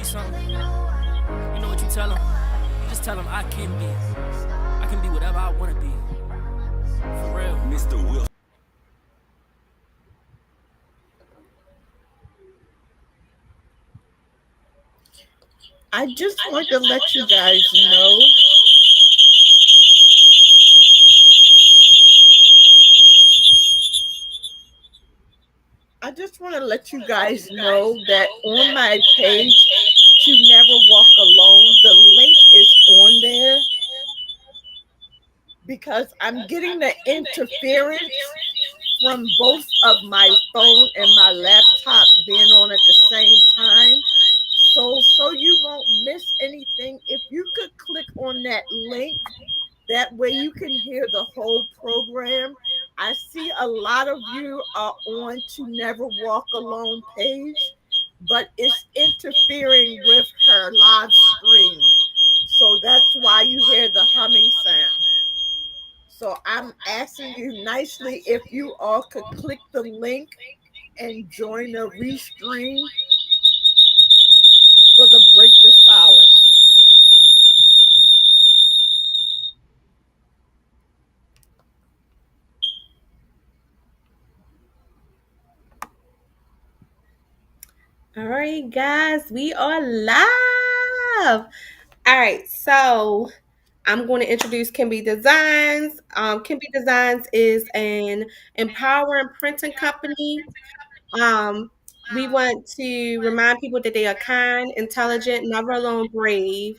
need something, you know what you tell them? You just tell them I can be. I can be whatever I want to be. For real. Mr. Will. I just want to let you guys know I just want to let you guys know that on my page, To Never Walk Alone, the link is on there because I'm getting the interference from both of my phone and my laptop being on at the same time. So you won't miss anything. If you could click on that link, that way you can hear the whole program. I see a lot of you are on To Never Walk Alone page, but it's interfering with her live stream. So that's why you hear the humming sound. So I'm asking you nicely if you all could click the link and join the restream for the Break the Silence. All right, guys, we are live. All right, so I'm going to introduce KINB Designs. KINB Designs is an empowering printing company. Um, we want to remind people that they are kind, intelligent, never alone, brave.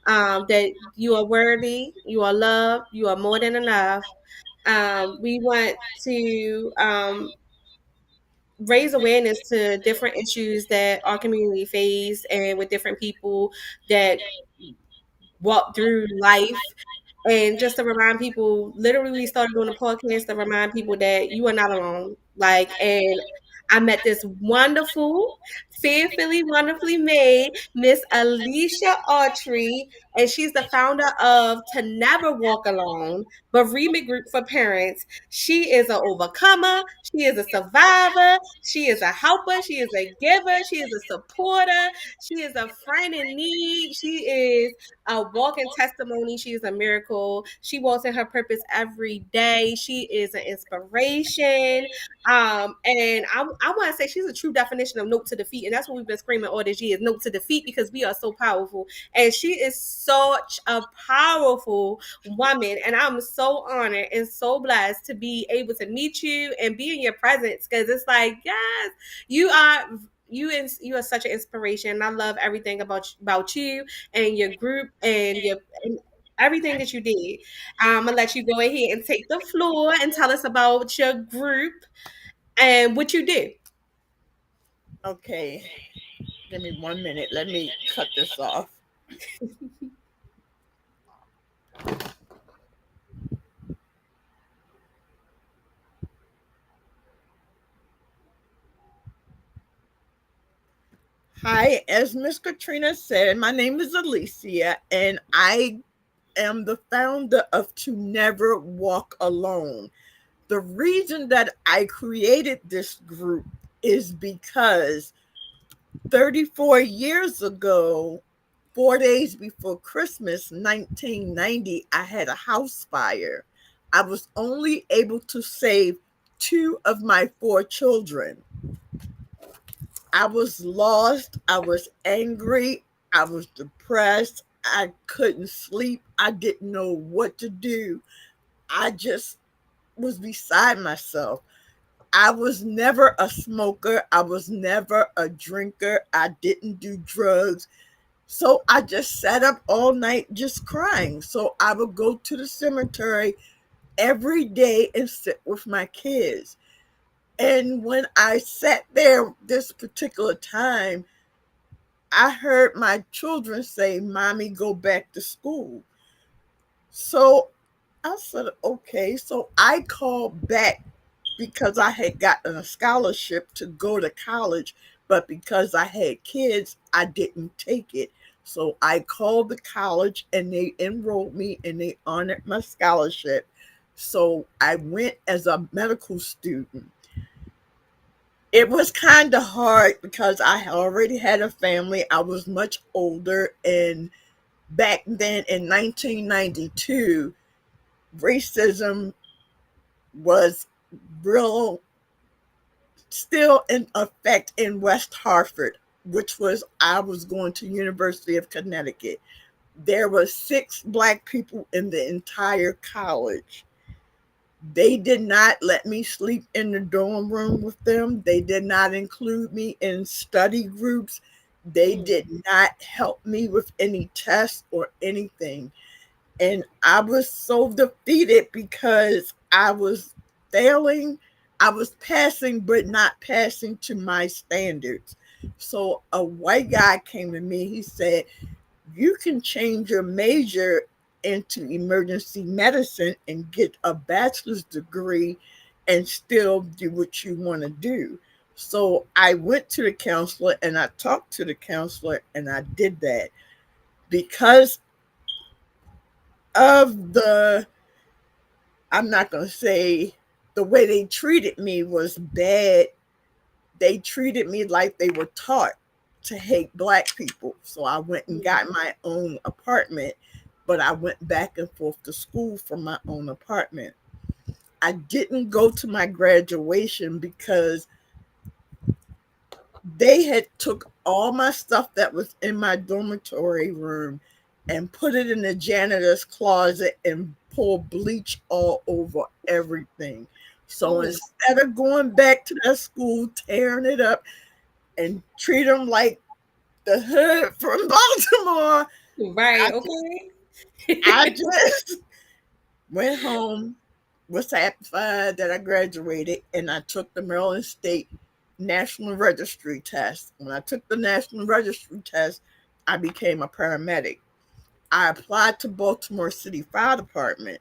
That you are worthy, you are loved, you are more than enough. We want to raise awareness to different issues that our community face and with different people that walk through life. And just to remind people, literally, we started doing a podcast to remind people that you are not alone. Like, and I met this wonderful, fearfully, wonderfully made Miss Alicia Autry, and she's the founder of To Never Walk Alone, bereavement group for parents. She is an overcomer. She is a survivor. She is a helper. She is a giver. She is a supporter. She is a friend in need. She is a walking testimony. She is a miracle. She walks in her purpose every day. She is an inspiration. And I want to say she's a true definition of note to defeat. And that's what we've been screaming all this year is note to defeat because we are so powerful. And she is such a powerful woman. And I'm so honored and so blessed to be able to meet you and be in your presence because it's like, yes, you are you are such an inspiration. I love everything about you and your group and everything that you did. I'm gonna let you go ahead and take the floor and tell us about your group and what you do. Okay, give me 1 minute. Let me cut this off. Hi, as Miss Katrina said, my name is Alicia, and I am the founder of To Never Walk Alone. The reason that I created this group is because 34 years ago, 4 days before Christmas, 1990, I had a house fire. I was only able to save two of my four children. I was lost. I was angry. I was depressed. I couldn't sleep. I didn't know what to do. I just was beside myself. I was never a smoker. I was never a drinker. I didn't do drugs. So I just sat up all night just crying. So I would go to the cemetery every day and sit with my kids. And when I sat there this particular time, I heard my children say, Mommy, go back to school. So I said, okay. So I called back because I had gotten a scholarship to go to college, but because I had kids, I didn't take it. So I called the college and they enrolled me and they honored my scholarship. So I went as a medical student. It was kind of hard because I already had a family. I was much older, and back then in 1992, racism was real, still in effect in West Hartford, which was I was going to University of Connecticut. There were 6 Black people in the entire college. They did not let me sleep in the dorm room with them. They did not include me in study groups. They Mm. did not help me with any tests or anything. And I was so defeated because I was failing. I was passing, but not passing to my standards. So a white guy came to me. He said, "You can change your major into emergency medicine and get a bachelor's degree and still do what you want to do." So I went to the counselor and I talked to the counselor and I did that. Because of the, I'm not going to say the way they treated me was bad. They treated me like they were taught to hate Black people. So I went and got my own apartment, but I went back and forth to school from my own apartment. I didn't go to my graduation because they had took all my stuff that was in my dormitory room and put it in the janitor's closet and poured bleach all over everything. So Mm. instead of going back to that school, tearing it up and treat them like the hood from Baltimore, Right. I, Okay. I just went home, was satisfied that I graduated, and I took the Maryland State National Registry test. When I took the National Registry test, I became a paramedic. I applied to Baltimore City Fire Department.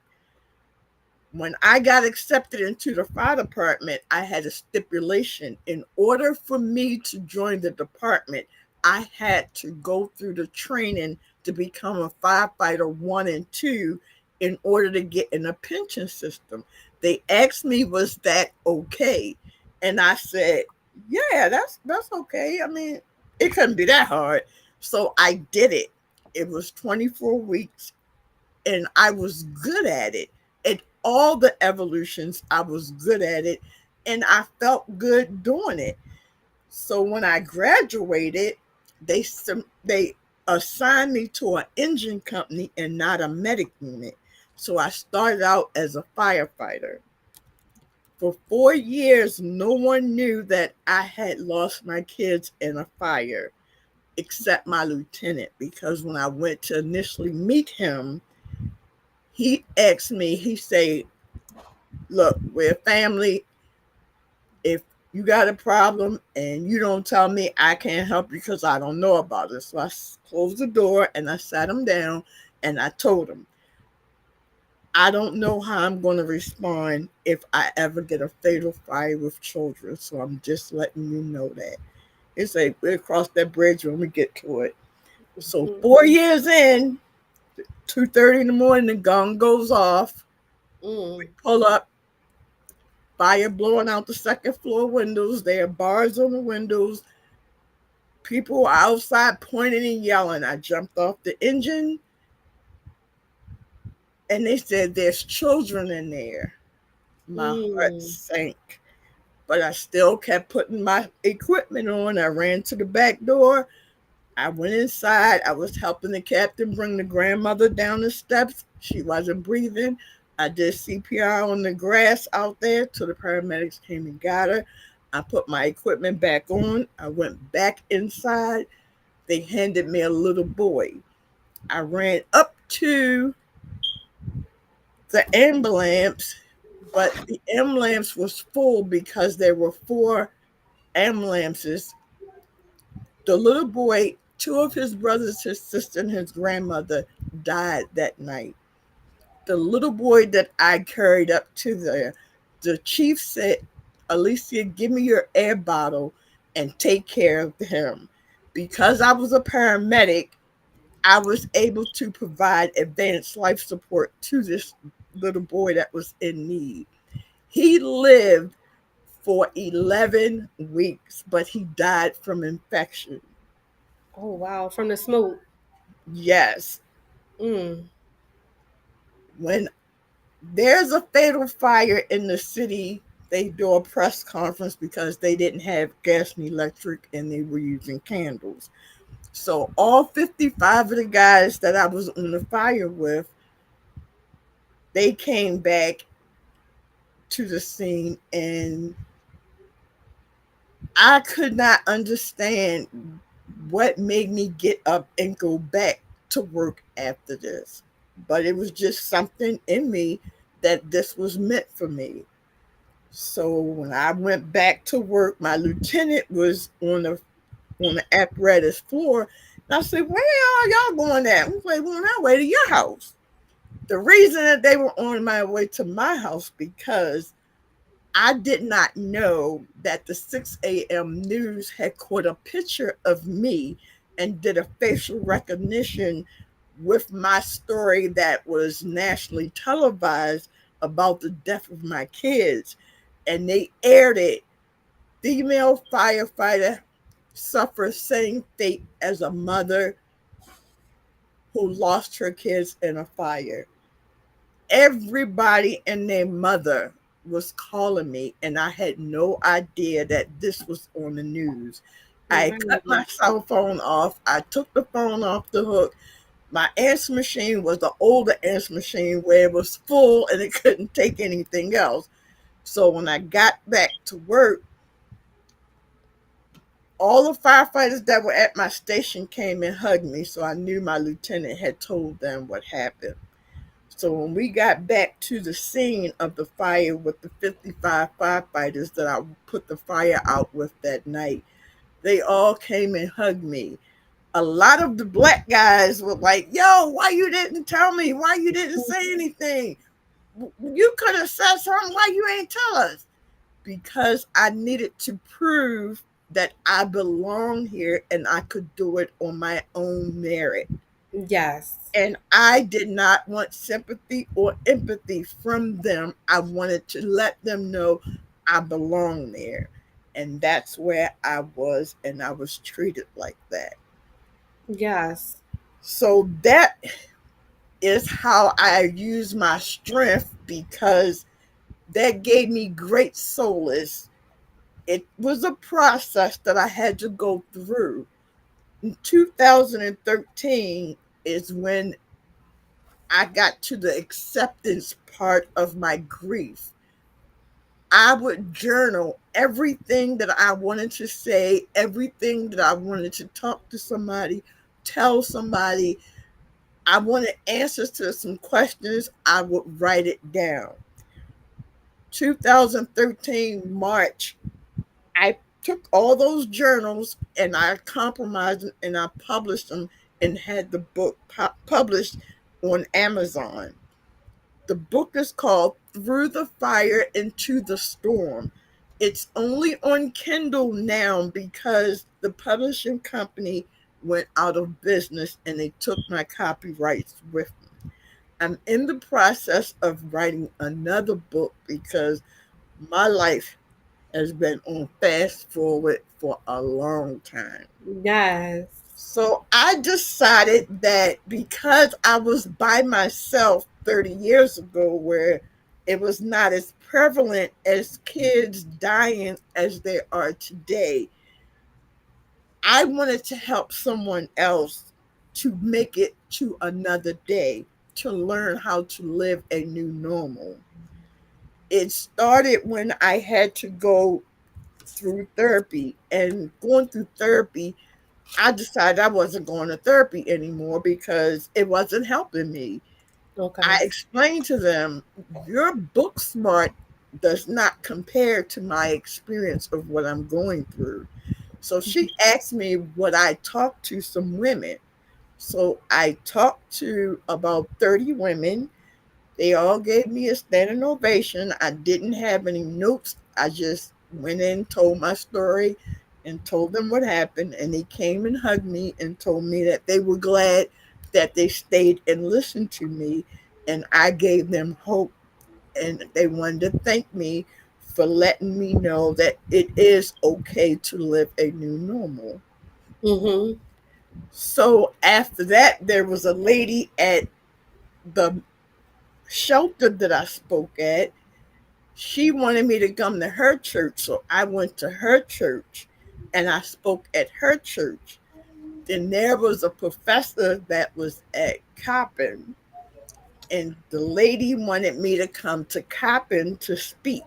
When I got accepted into the fire department, I had a stipulation. In order for me to join the department, I had to go through the training to become a firefighter 1 and 2 in order to get in a pension system. They asked me, was that okay? And I said, yeah, that's okay. I mean, it couldn't be that hard. So I did it. It was 24 weeks and I was good at it. And all the evolutions, I was good at it, and I felt good doing it. So when I graduated, they assigned me to an engine company and not a medic unit. So I started out as a firefighter. For 4 years, no one knew that I had lost my kids in a fire except my lieutenant, because when I went to initially meet him, he asked me, he said, look, we're family. If you got a problem and you don't tell me, I can't help you because I don't know about it. So I closed the door and I sat him down and I told him, I don't know how I'm going to respond if I ever get a fatal fire with children. So I'm just letting you know that. It's like we'll cross that bridge when we get to it. So Mm. 4 years in, 2:30 in the morning, the gun goes off. We Mm. pull up, fire blowing out the second floor windows. There are bars on the windows. People outside pointing and yelling. I jumped off the engine and they said, there's children in there. My heart Mm. sank, but I still kept putting my equipment on. I ran to the back door. I went inside. I was helping the captain bring the grandmother down the steps. She wasn't breathing. I did CPR on the grass out there till the paramedics came and got her. I put my equipment back on. I went back inside. They handed me a little boy. I ran up to the ambulance, but the ambulance was full because there were 4 ambulances. The little boy, 2 of his brothers, his sister, and his grandmother died that night. The little boy that I carried up to there, the chief said, Alicia, give me your air bottle and take care of him. Because I was a paramedic, I was able to provide advanced life support to this little boy that was in need. He lived for 11 weeks, but he died from infection. Oh wow, from the smoke. Yes. Mm. When there's a fatal fire in the city, they do a press conference because they didn't have gas and electric and they were using candles. So all 55 of the guys that I was on the fire with, they came back to the scene, and I could not understand what made me get up and go back to work after this. But it was just something in me that this was meant for me. So when I went back to work, my lieutenant was on the apparatus floor. And I said, "Where are y'all going at?" I was like, "We're on our way to your house." The reason that they were on my way to my house because I did not know that the 6 a.m. news had caught a picture of me and did a facial recognition with my story that was nationally televised about the death of my kids. And they aired it. Female firefighter suffers same fate as a mother who lost her kids in a fire. Everybody and their mother was calling me, and I had no idea that this was on the news. I cut my Right. cell phone off. I took the phone off the hook. My answer machine was the older answer machine where it was full and it couldn't take anything else. So when I got back to work, all the firefighters that were at my station came and hugged me. So I knew my lieutenant had told them what happened. So when we got back to the scene of the fire with the 55 firefighters that I put the fire out with that night, they all came and hugged me. A lot of the black guys were like, "Yo, why you didn't tell me? Why you didn't say anything? You could have said something. Why you ain't tell us?" Because I needed to prove that I belong here and I could do it on my own merit. Yes. And I did not want sympathy or empathy from them. I wanted to let them know I belong there. And that's where I was, and I was treated like that. Yes. So that is how I use my strength because that gave me great solace. It was a process that I had to go through. In 2013 is when I got to the acceptance part of my grief. I would journal everything that I wanted to say, everything that I wanted to talk to somebody, tell somebody. I wanted answers to some questions. I would write it down. 2013 March, I took all those journals and I compromised them and I published them and had the book published on Amazon. The book is called Through the Fire into the Storm. It's only on Kindle now because the publishing company went out of business and they took my copyrights with them. I'm in the process of writing another book because my life has been on fast forward for a long time. Yes. So I decided that because I was by myself 30 years ago, where it was not as prevalent as kids dying as they are today, I wanted to help someone else to make it to another day, to learn how to live a new normal. It started when I had to go through therapy, and going through therapy, I decided I wasn't going to therapy anymore because it wasn't helping me. I Okay. explained to them, your book smart does not compare to my experience of what I'm going through. So she asked me would I talk to some women. So I talked to about 30 women. They all gave me a standing ovation. I didn't have any notes. I just went in, told my story, and told them what happened. And they came and hugged me and told me that they were glad that they stayed and listened to me. And I gave them hope. And they wanted to thank me for letting me know that it is okay to live a new normal. Mhm. So after that, there was a lady at the shelter that I spoke at. She wanted me to come to her church, so I went to her church and I spoke at her church. Then there was a professor that was at Coppin, and the lady wanted me to come to Coppin to speak.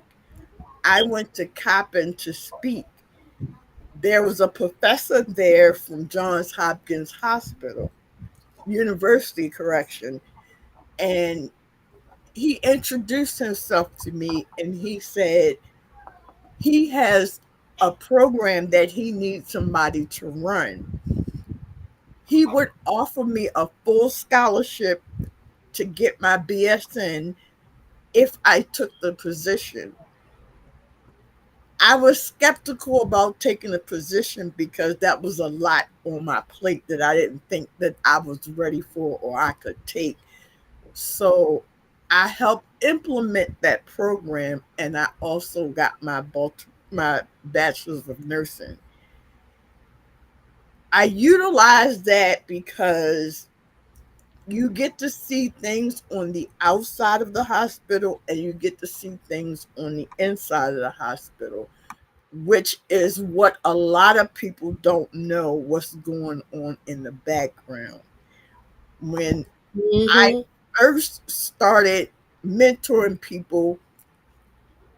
I went to Coppin to speak. There was a professor there from Johns Hopkins Hospital, University Correction, and he introduced himself to me and he said he has a program that he needs somebody to run. He would offer me a full scholarship to get my BSN if I took the position. I was skeptical about taking the position because that was a lot on my plate that I didn't think that I was ready for or I could take. So I helped implement that program and I also got my bachelor's of nursing. I utilized that because you get to see things on the outside of the hospital and you get to see things on the inside of the hospital, which is what a lot of people don't know what's going on in the background. When I Mhm. first started mentoring people,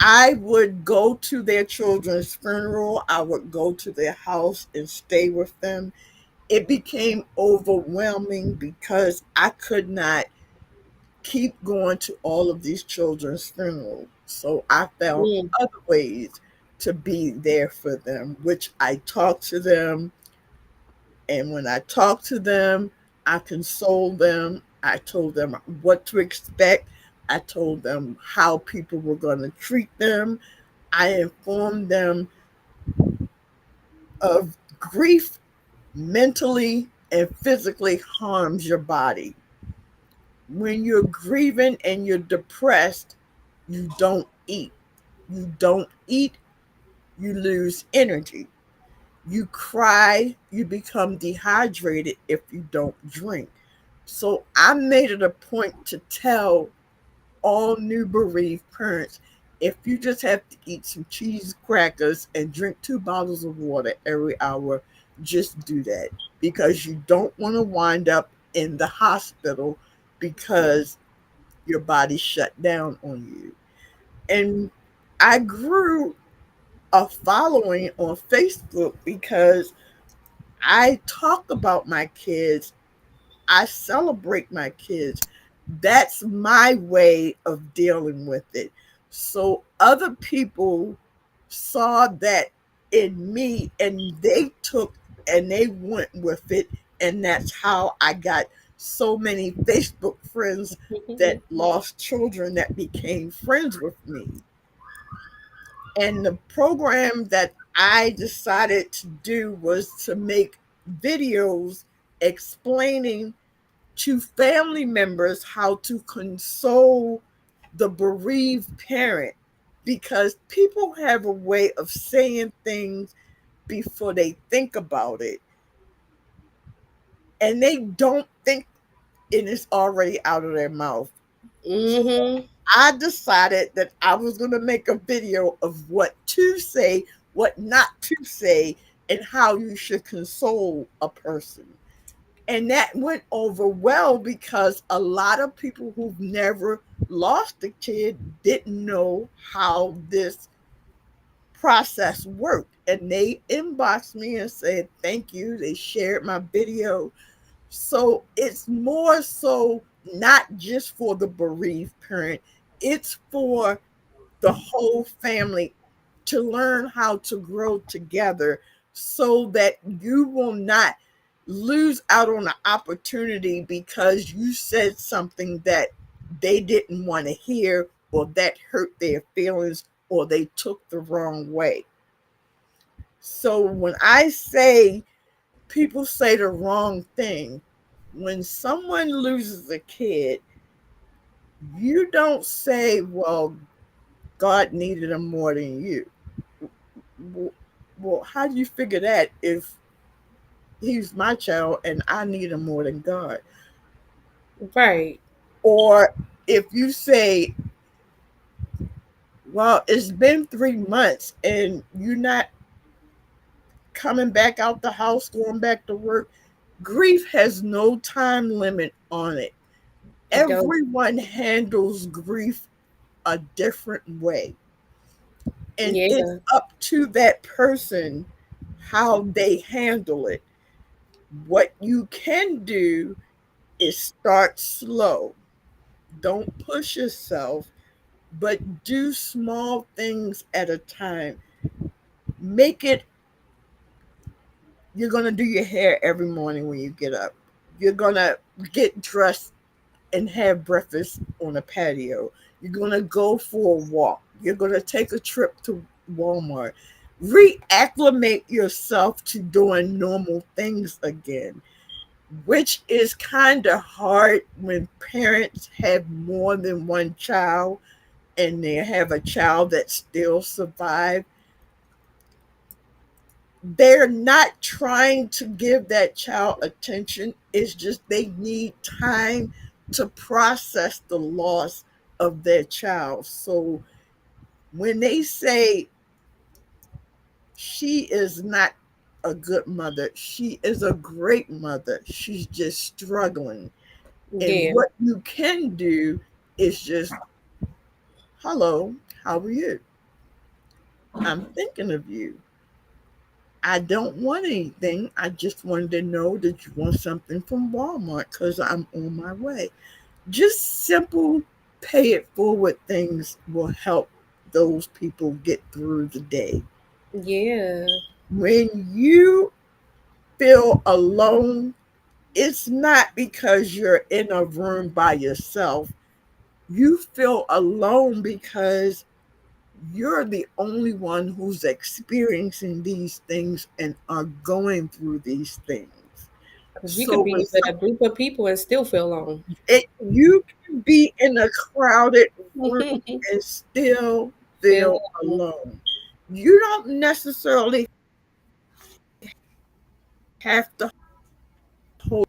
I would go to their children's funeral, I would go to their house and stay with them. It became overwhelming because I could not keep going to all of these children's funerals. So I found Mm. other ways to be there for them, which I talk to them. And when I talk to them, I console them. I told them what to expect. I told them how people were going to treat them. I informed them of grief mentally and physically harms your body. When you're grieving and you're depressed, you don't eat. You don't eat, you lose energy. You cry, you become dehydrated if you don't drink. So I made it a point to tell all new bereaved parents if you just have to eat some cheese crackers and drink 2 bottles of water every hour, just do that because you don't want to wind up in the hospital because your body shut down on you. And I grew a following on Facebook because I talk about my kids, I celebrate my kids. That's my way of dealing with it. So other people saw that in me and they took and they went with it. And that's how I got so many Facebook friends that lost children that became friends with me. And the program that I decided to do was to make videos explaining to family members how to console the bereaved parent because people have a way of saying things before they think about it and they don't think it is already out of their mouth. So Mhm. I decided that I was going to make a video of what to say, what not to say, and how you should console a person. And that went over well because a lot of people who've never lost a kid didn't know how this process worked. And they inboxed me and said, thank you. They shared my video. So it's more so not just for the bereaved parent, it's for the whole family to learn how to grow together so that you will not lose out on an opportunity because you said something that they didn't want to hear or that hurt their feelings or they took the wrong way. So when I say people say the wrong thing, when someone loses a kid, you don't say, well, God needed him more than you. Well, how do you figure that if he's my child and I need him more than God? Right. Or if you say, well, it's been 3 months and you're not coming back out the house, going back to work, grief has no time limit on it. It don't. Everyone handles grief a different way. And it's Yeah. up to that person how they handle it. What you can do is start slow. Don't push yourself, but do small things at a time. Make it, you're going to do your hair every morning when you get up. You're going to get dressed and have breakfast on a patio. You're going to go for a walk. You're going to take a trip to Walmart. Reacclimate yourself to doing normal things again, which is kind of hard when parents have more than one child and they have a child that still survived. They're not trying to give that child attention. It's just they need time to process the loss of their child. So when they say she is not a good mother, she is a great mother. She's just struggling. And Yeah. what you can do is just, hello, how are you? I'm thinking of you. I don't want anything. I just wanted to know that you want something from Walmart because I'm on my way. Just simple pay it forward things will help those people get through the day. Yeah. When you feel alone, it's not because you're in a room by yourself. You feel alone because you're the only one who's experiencing these things and are going through these things. Because you So could when be with a group of people and still feel alone. you can be in a crowded room and still Feel feel alone. alone. You don't necessarily have to hold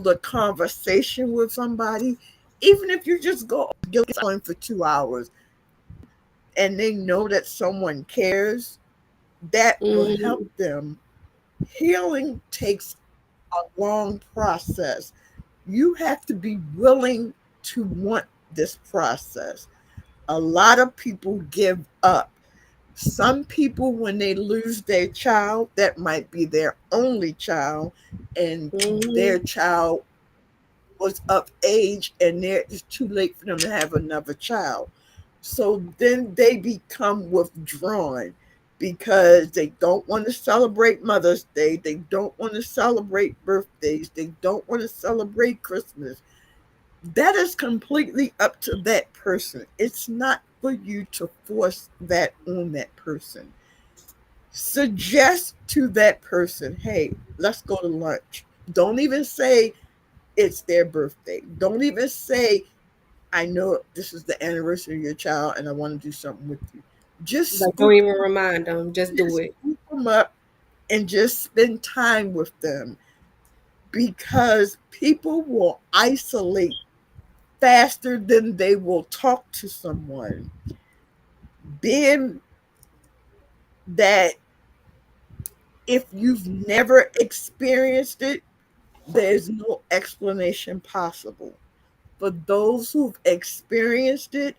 a conversation with somebody, even if you just go going for 2 hours and they know that someone cares, that will help Mhm. them. Healing takes a long process. You have to be willing to want this process. A lot of people give up. Some people, when they lose their child, that might be their only child, and Mhm. their child was of age and it's too late for them to have another child. So then they become withdrawn because they don't want to celebrate Mother's Day. They don't want to celebrate birthdays. They don't want to celebrate Christmas. That is completely up to that person. It's not for you to force that on that person. Suggest to that person, hey, let's go to lunch. Don't even say it's their birthday. Don't even say, I know this is the anniversary of your child and I want to do something with you. Just Like, don't scoop, even remind them. Just do just it. scoop them up and just spend time with them, because people will isolate faster than they will talk to someone. Being that if you've never experienced it, there's no explanation possible. For those who've experienced it,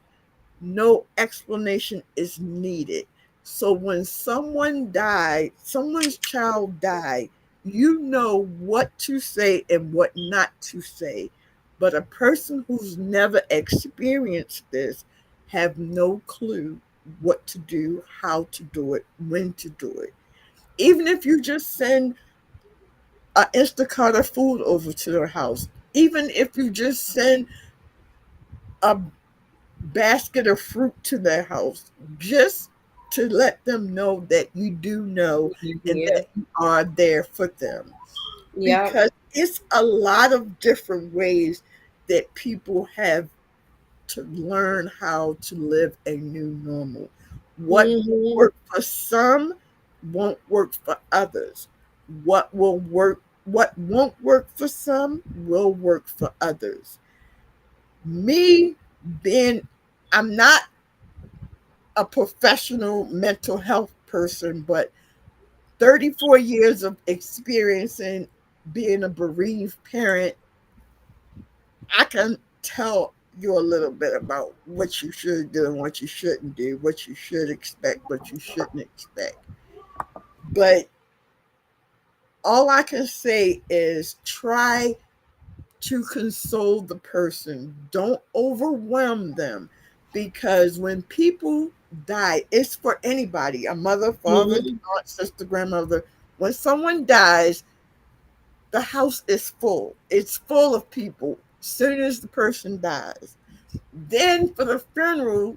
no explanation is needed. So when someone died, someone's child died, you know what to say and what not to say. But a person who's never experienced this have no clue what to do, how to do it, when to do it. Even if you just send an Instacart of food over to their house, even if you just send a basket of fruit to their house, just to let them know that you do know and Yeah. that you are there for them. Yep. Because it's a lot of different ways that people have to learn how to live a new normal. What Mhm. worked for some won't work for others. What won't work for some will work for others. Me being, I'm not a professional mental health person, but 34 years of experience in being a bereaved parent, I can tell you a little bit about what you should do and what you shouldn't do, what you should expect, what you shouldn't expect. But all I can say is try to console the person. Don't overwhelm them, because when people die, it's for anybody, a mother, father, Mhm. aunt, sister, grandmother. When someone dies, the house is full. It's full of people as soon as the person dies. Then for the funeral,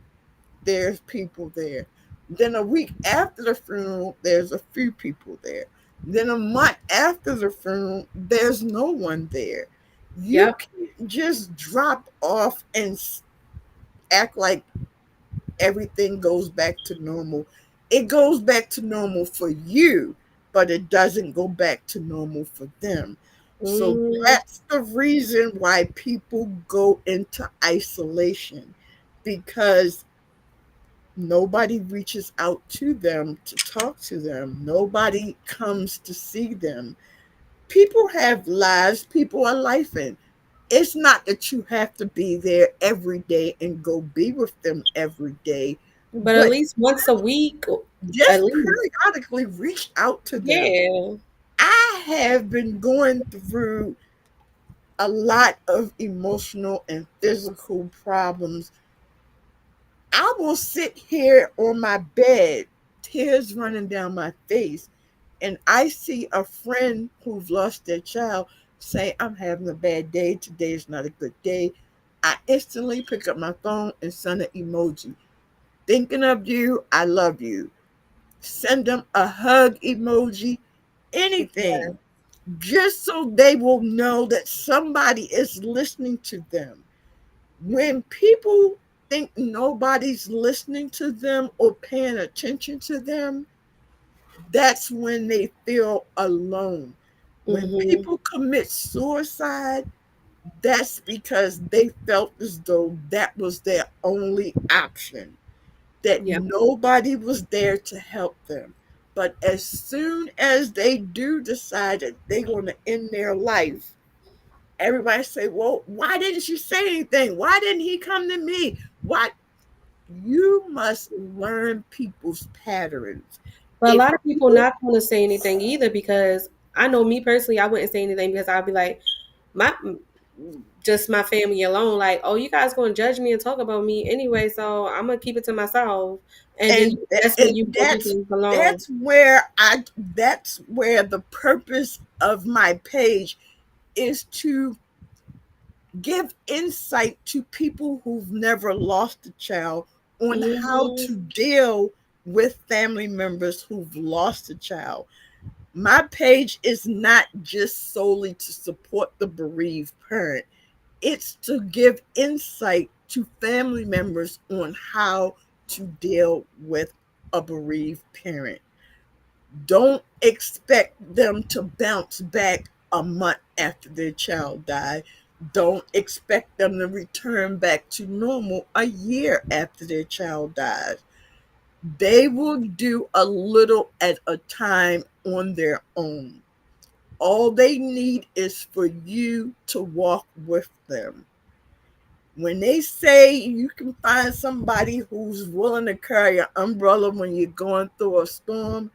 there's people there. Then a week after the funeral, there's a few people there. Then a month after the funeral, there's no one there. You Yep. can't just drop off and act like everything goes back to normal. It goes back to normal for you, but it doesn't go back to normal for them. So Mhm. that's the reason why people go into isolation, because nobody reaches out to them to talk to them. Nobody comes to see them. People have lives, people are lifing. It's not that you have to be there every day and go be with them every day, But at but least once a week, at just least. periodically reach out to them. Yeah. I have been going through a lot of emotional and physical problems. I will sit here on my bed, tears running down my face, and I see a friend who's lost their child say, I'm having a bad day. Today is not a good day. I instantly pick up my phone and send an emoji. Thinking of you, I love you. Send them a hug emoji, anything, just so they will know that somebody is listening to them. When people think nobody's listening to them or paying attention to them, that's when they feel alone. When Mhm. people commit suicide, that's because they felt as though that was their only option, that Yep. nobody was there to help them. But as soon as they do decide that they're going to end their life, everybody say, well, why didn't you say anything? Why didn't he come to me? Why? You must learn people's patterns. But a If lot of people you not going to say anything either, because I know me personally, I wouldn't say anything because I'd be like, my just my family alone, like, oh, you guys going to judge me and talk about me anyway, so I'm gonna keep it to myself, and then and that's when and you go through things alone. that's where the purpose of my page is, to give insight to people who've never lost a child on how Hmm. to deal with family members who've lost a child. My page is not just solely to support the bereaved parent, it's to give insight to family members on how to deal with a bereaved parent. Don't expect them to bounce back a month after their child died. Don't expect them to return back to normal a year after their child dies. They will do a little at a time on their own. All they need is for you to walk with them. When they say you can find somebody who's willing to carry an umbrella when you're going through a storm,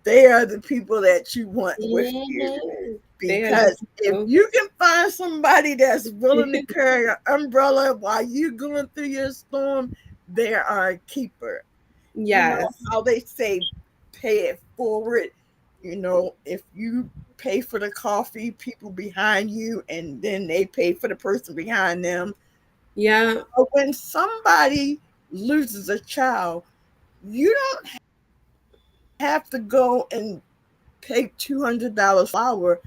they are the people that you want with you. Hmm. They are the Because if people. you can find somebody that's willing to carry an umbrella while you're going through your storm, they are a keeper. You know Yes. how they say pay it forward? If you pay for the coffee, people behind you, and then they pay for the person behind them. Yeah. But when somebody loses a child, you don't have to go and pay $200 flour.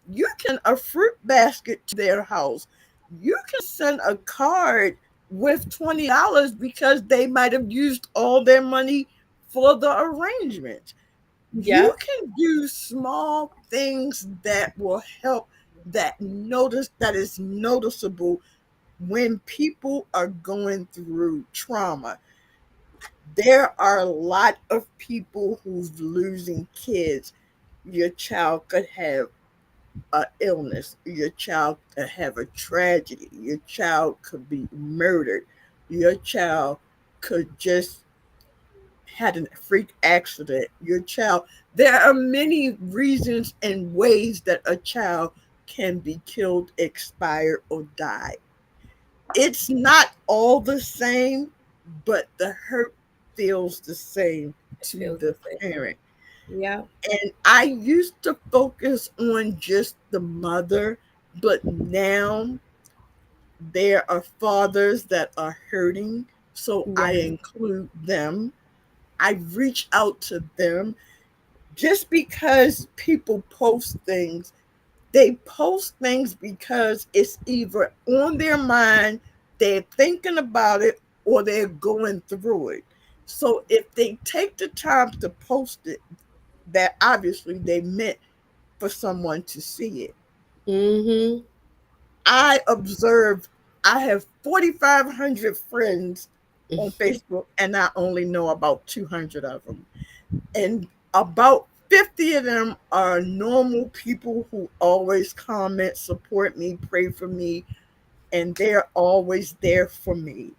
You can a fruit basket to their house. You can send a card with $20 because they might have used all their money for the arrangement. Yeah. You can do small things that will help, that is noticeable when people are going through trauma. There are a lot of people who's losing kids. Your child could have a illness. Your child could have a tragedy. Your child could be murdered. Your child could just had a freak accident. Your child. There are many reasons and ways that a child can be killed, expired, or die. It's not all the same, but the hurt feels the same It to feels the the same. parent. Yeah. And I used to focus on just the mother, but now there are fathers that are hurting, so I Yeah. include them. I reach out to them. Just because people post things, they post things because it's either on their mind, they're thinking about it, or they're going through it. So if they take the time to post it, that obviously they meant for someone to see it. Mm-hmm. I observed, I have 4,500 friends on Facebook, and I only know about 200 of them. And about 50 of them are normal people who always comment, support me, pray for me, and they're always there for me.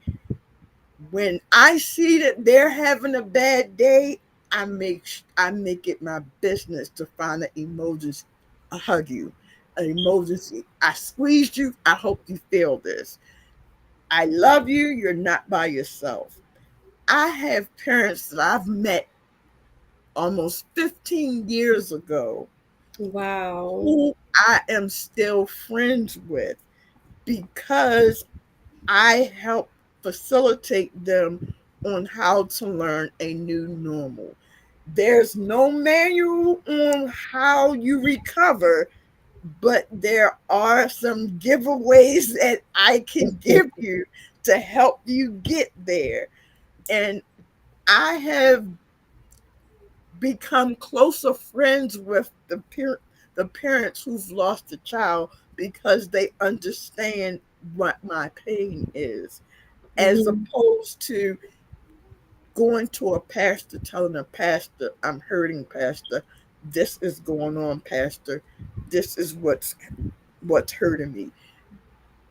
When I see that they're having a bad day, I make it my business to find an emoji, a hug you, an emergency. I squeezed you. I hope you feel this. I love you. You're not by yourself. I have parents that I've met almost 15 years ago Wow. who I am still friends with because I help facilitate them on how to learn a new normal. There's no manual on how you recover, but there are some giveaways that I can give you to help you get there. And I have become closer friends with the parents who've lost a child because they understand what my pain is, as Mm-hmm. opposed to going to a pastor, telling a pastor, I'm hurting, pastor, this is going on, pastor, this is what's hurting me.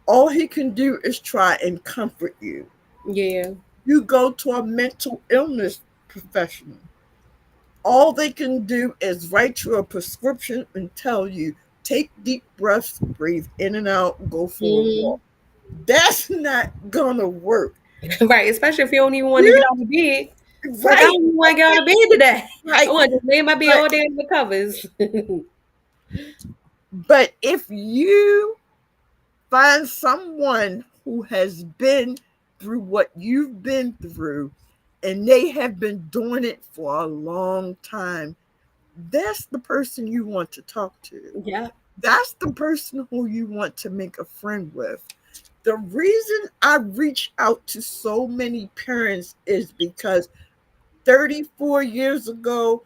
All he can do is try and comfort you. Yeah. You go to a mental illness professional, all they can do is write you a prescription and tell you, take deep breaths, breathe in and out, go for a Mm-hmm. walk. That's not gonna work. Right. Especially if you don't even want to get You out of bed. It's like I right, don't even want to get out of bed today. I right. want to just lay in my bed But all day in the covers. but if you find someone who has been through what you've been through and they have been doing it for a long time, that's the person you want to talk to. Yeah. That's the person who you want to make a friend with. The reason I reach out to so many parents is because 34 years ago,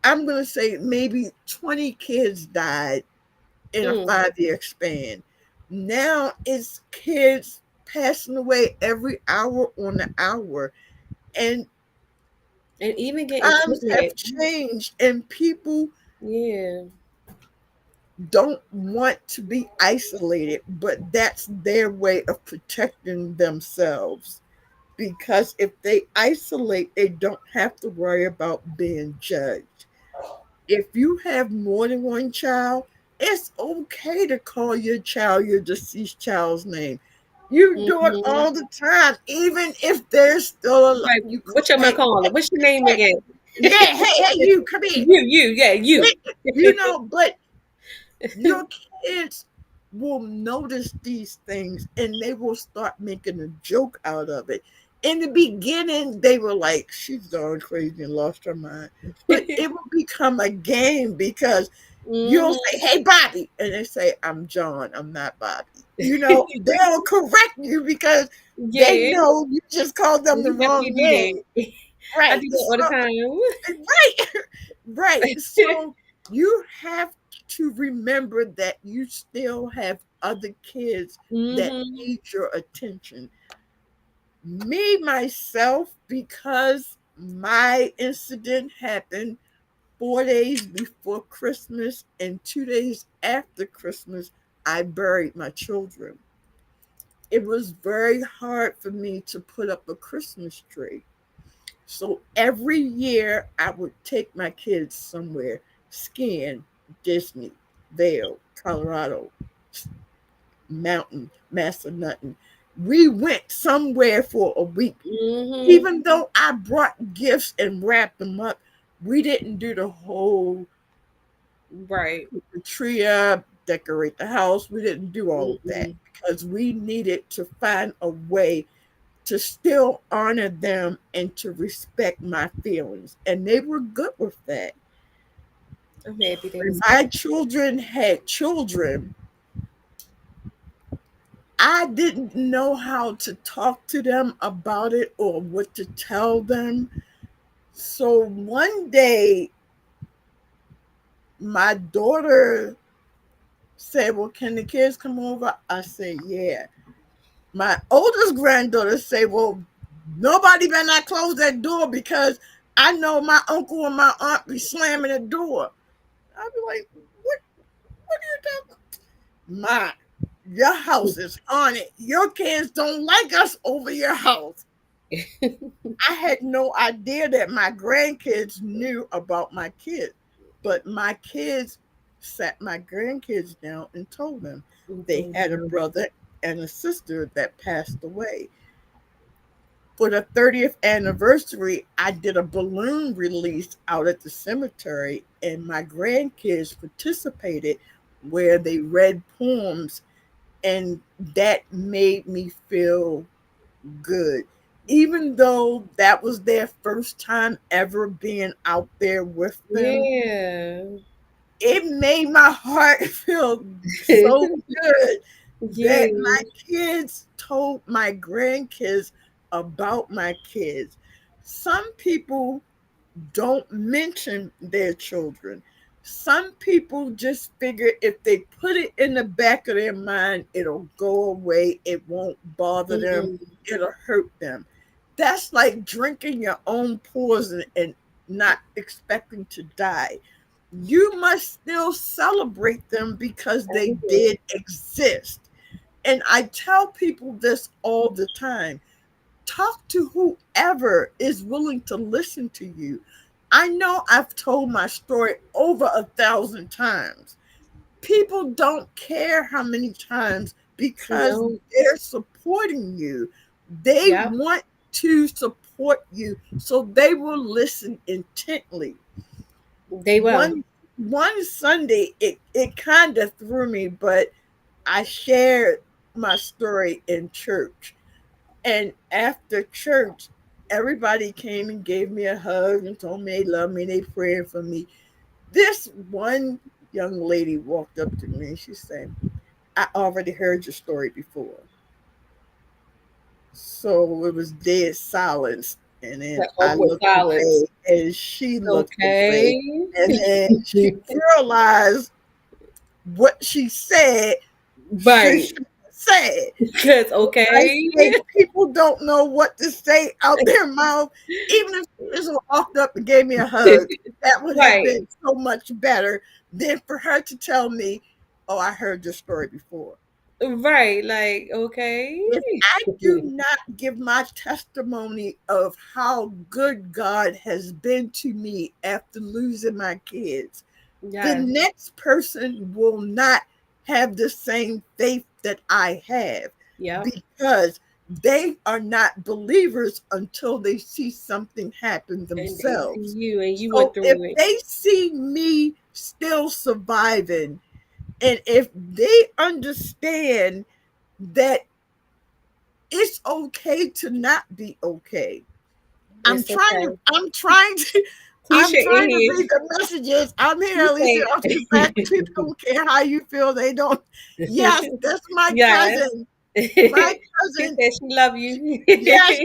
I'm going to say maybe 20 kids died in a Mm. 5 year span. Now it's kids passing away every hour on the hour. And And even getting times have kidnapped. changed, and people Yeah. don't want to be isolated, but that's their way of protecting themselves. Because if they isolate, they don't have to worry about being judged. If you have more than one child, it's okay to call your child your deceased child's name. You do it Mm-hmm. all the time, even if they're still alive. Like, You what am I hey, calling? What's your name again? yeah, hey, you, come here. Yeah, you. But your kids will notice these things and they will start making a joke out of it. In the beginning, they were like, she's gone crazy and lost her mind. But it will become a game because You'll Mm-hmm. say, "Hey, Bobby," and they say, "I'm John. I'm not Bobby." You know, they'll correct you because they Yeah, know you just called them the you definitely wrong do name. that. I Right. do that all the So, time. right. Right. So you have to remember that you still have other kids that Mm-hmm. need your attention. Me, myself, because my incident happened 4 days before Christmas and 2 days after Christmas, I buried my children. It was very hard for me to put up a Christmas tree. So every year I would take my kids somewhere, skiing, Disney, Vail, Colorado, Mountain, Massanutten. We went somewhere for a week. Mm-hmm. Even though I brought gifts and wrapped them up, we didn't do the whole Right. put the tree up, decorate the house. We didn't do all of that Mm-mm. because we needed to find a way to still honor them and to respect my feelings. And they were good with that. I'm happy they When was. my children had children, I didn't know how to talk to them about it or what to tell them. So one day, my daughter said, "Well, can the kids come over?" I said, "Yeah." My oldest granddaughter said, "Well, nobody better not close that door because I know my uncle and my aunt be slamming the door." I'd be like, what are you talking? Ma, your house is haunted. Your kids don't like us over your house. I had no idea that my grandkids knew about my kids, but my kids sat my grandkids down and told them they had a brother and a sister that passed away. For the 30th anniversary, I did a balloon release out at the cemetery, and my grandkids participated where they read poems, and that made me feel good. Even though that was their first time ever being out there with them, Yeah. it made my heart feel so good that Yeah. my kids told my grandkids about my kids. Some people don't mention their children. Some people just figure if they put it in the back of their mind, it'll go away, it won't bother them, Mm-mm. it'll hurt them. That's like drinking your own poison and not expecting to die. You must still celebrate them because they did exist. And I tell people this all the time: talk to whoever is willing to listen to you. I know I've told my story over 1,000 times. People don't care how many times because No. they're supporting you. They Yep. want to support you, so they will listen intently. They will. One Sunday, it kind of threw me, but I shared my story in church. And after church, everybody came and gave me a hug and told me they love me, they praying for me. This one young lady walked up to me and she said, "I already heard your story before." So it was dead silence. And then That I awkward looked silence. away and she looked away. Okay. And then she realized what she said she Right. should have said. Because I okay. say people don't know what to say out their mouth. Even if she just walked up and gave me a hug, that would have Right. been so much better than for her to tell me, "Oh, I heard your story before." Right. Like, okay. If I do not give my testimony of how good God has been to me after losing my kids, the Yes. next person will not have the same faith that I have Yep. because they are not believers until they see something happen And they see themselves. you and you went So if through it. they see me still surviving, and if they understand that it's okay to not be okay, It's okay. I'm trying to I'm Alicia in trying to here. read the messages. I'm here, She Alicia. I'm too fast. said, People don't care how you feel. They don't. Yes, that's my yes. cousin. My She cousin. said she love you. Yes,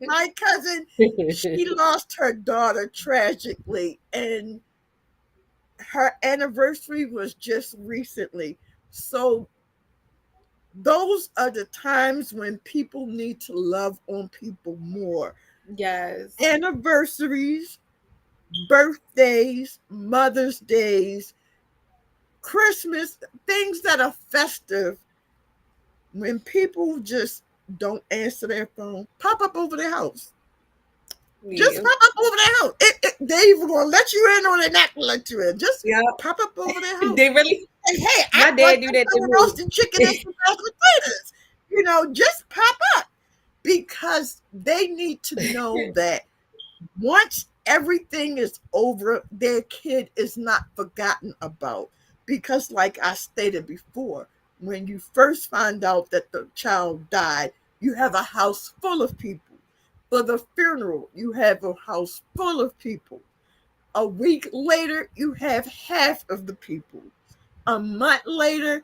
my cousin. She lost her daughter tragically, and her anniversary was just recently. So those are the times when people need to love on people more. Yes. Anniversaries, birthdays, Mother's Days, Christmas, things that are festive. When people just don't answer their phone, pop up over their house. Just Yeah. pop up over their house. They even gonna let you in or they not gonna let you in. Just Yeah. pop up over their house. They really, And hey, my act like dad do I'm that to coming me. roasting chicken and some mashed potatoes. Just pop up because they need to know that once everything is over, their kid is not forgotten about. Because, like I stated before, when you first find out that the child died, you have a house full of people. For the funeral, you have a house full of people. A week later, you have half of the people. A month later,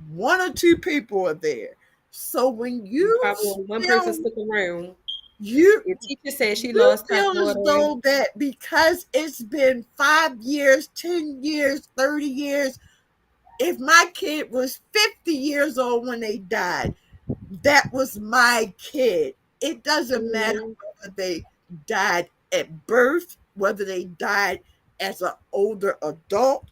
one or two people are there. So when you Probably only one person feel stuck around. you The teacher said she you lost her feel as daughter. though that because it's been 5 years, 10 years, 30 years, if my kid was 50 years old when they died, that was my kid. It doesn't matter Mhm. whether they died at birth, whether they died as an older adult,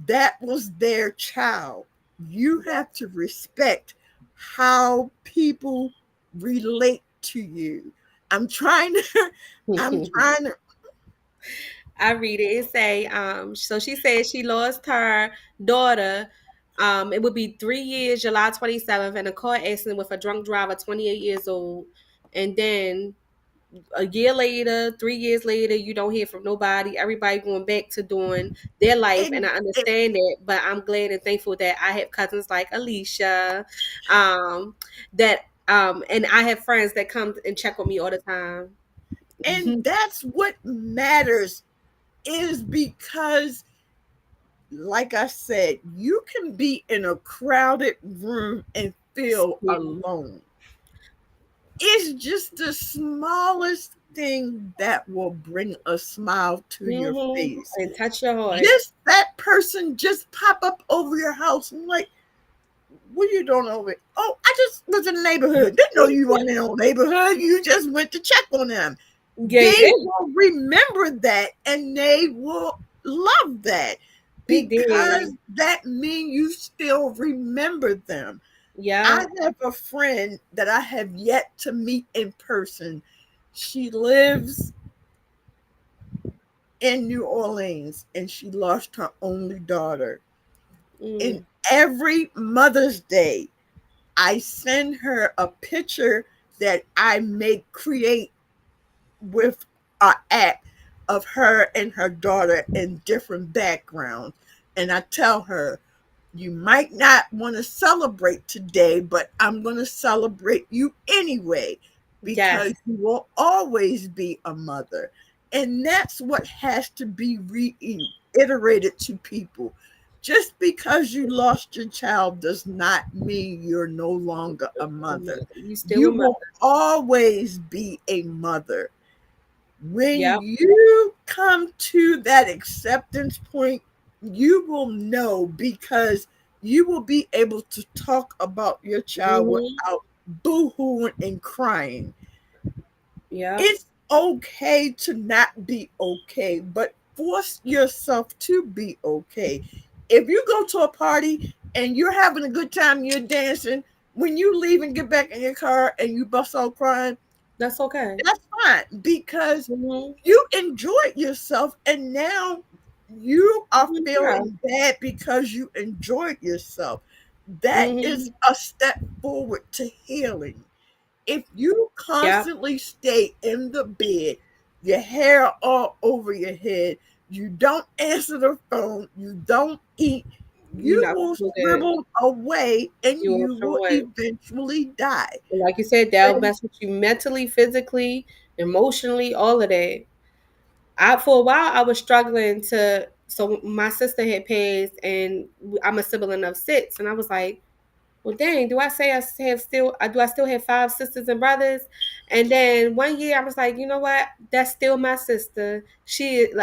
that was their child. You have to respect how people relate to you. I'm trying to, I'm trying to, I read it. It say, so she said she lost her daughter. It would be 3 years, July 27th, in a car accident with a drunk driver, 28 years old. And then a year later, 3 years later, you don't hear from nobody. Everybody going back to doing their life, and and, I understand that. But I'm glad and thankful that I have cousins like Alicia, that and I have friends that come and check on me all the time. and that's what matters is because, like I said, you can be in a crowded room and feel alone. It's just the smallest thing that will bring a smile to your face. And touch your heart. Just that person just pop up over your house and like, what are you doing over it? Oh, I just was in the neighborhood. Didn't know you were in the neighborhood. You just went to check on them. Yeah, They will remember that and they will love that they did. because that means you still remember them. Yeah. I have a friend that I have yet to meet in person. She lives in New Orleans and she lost her only daughter. And Mm. every Mother's Day, I send her a picture that I make create with an app of her and her daughter in different backgrounds. And I tell her, you might not want to celebrate today, but I'm going to celebrate you anyway Yes. because you will always be a mother. And that's what has to be reiterated to people. Just because you lost your child does not mean you're no longer a mother. You still a You mother. will always be a mother. When Yep. you come to that acceptance point, you will know because you will be able to talk about your child Hmm. without boo-hooing and crying. Yep. It's okay to not be okay, but force yourself to be okay. If you go to a party and you're having a good time, you're dancing, when you leave and get back in your car and you bust out crying, That's okay. that's fine because Hmm. you enjoyed yourself and now you are Yeah. feeling bad because you enjoyed yourself. That is Hmm. a step forward to healing. If you Yep. constantly stay in the bed, your hair all over your head, you don't answer the phone, you don't eat, You you not will gonna do that. shrivel away and You will you show will what? eventually die. Like you said, that'll And mess with you mentally, physically, emotionally, all of that. For a while I was struggling to. So my sister had passed, and I'm a sibling of 6, and I was like, well, dang, do I say do I still have 5 sisters and brothers? And then one year I was like, you know what? That's still my sister. So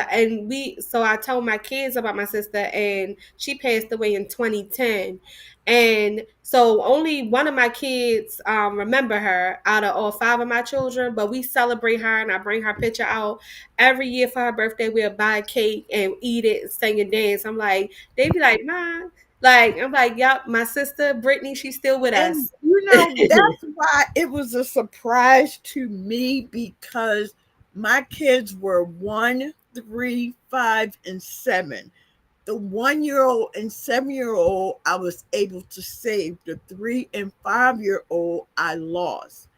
I told my kids about my sister, and she passed away in 2010. And so only one of my kids remember her out of all 5 of my children, but we celebrate her, and I bring her picture out every year for her birthday. We'll buy a cake and eat it and sing and dance. I'm like, they be like, Mom, like, I'm like, yep, my sister Brittany, she's still with And us. that's why it was a surprise to me, because my kids were 1, 3, 5, and 7. The 1-year-old and 7-year-old I was able to save. The 3 and 5-year-old I lost.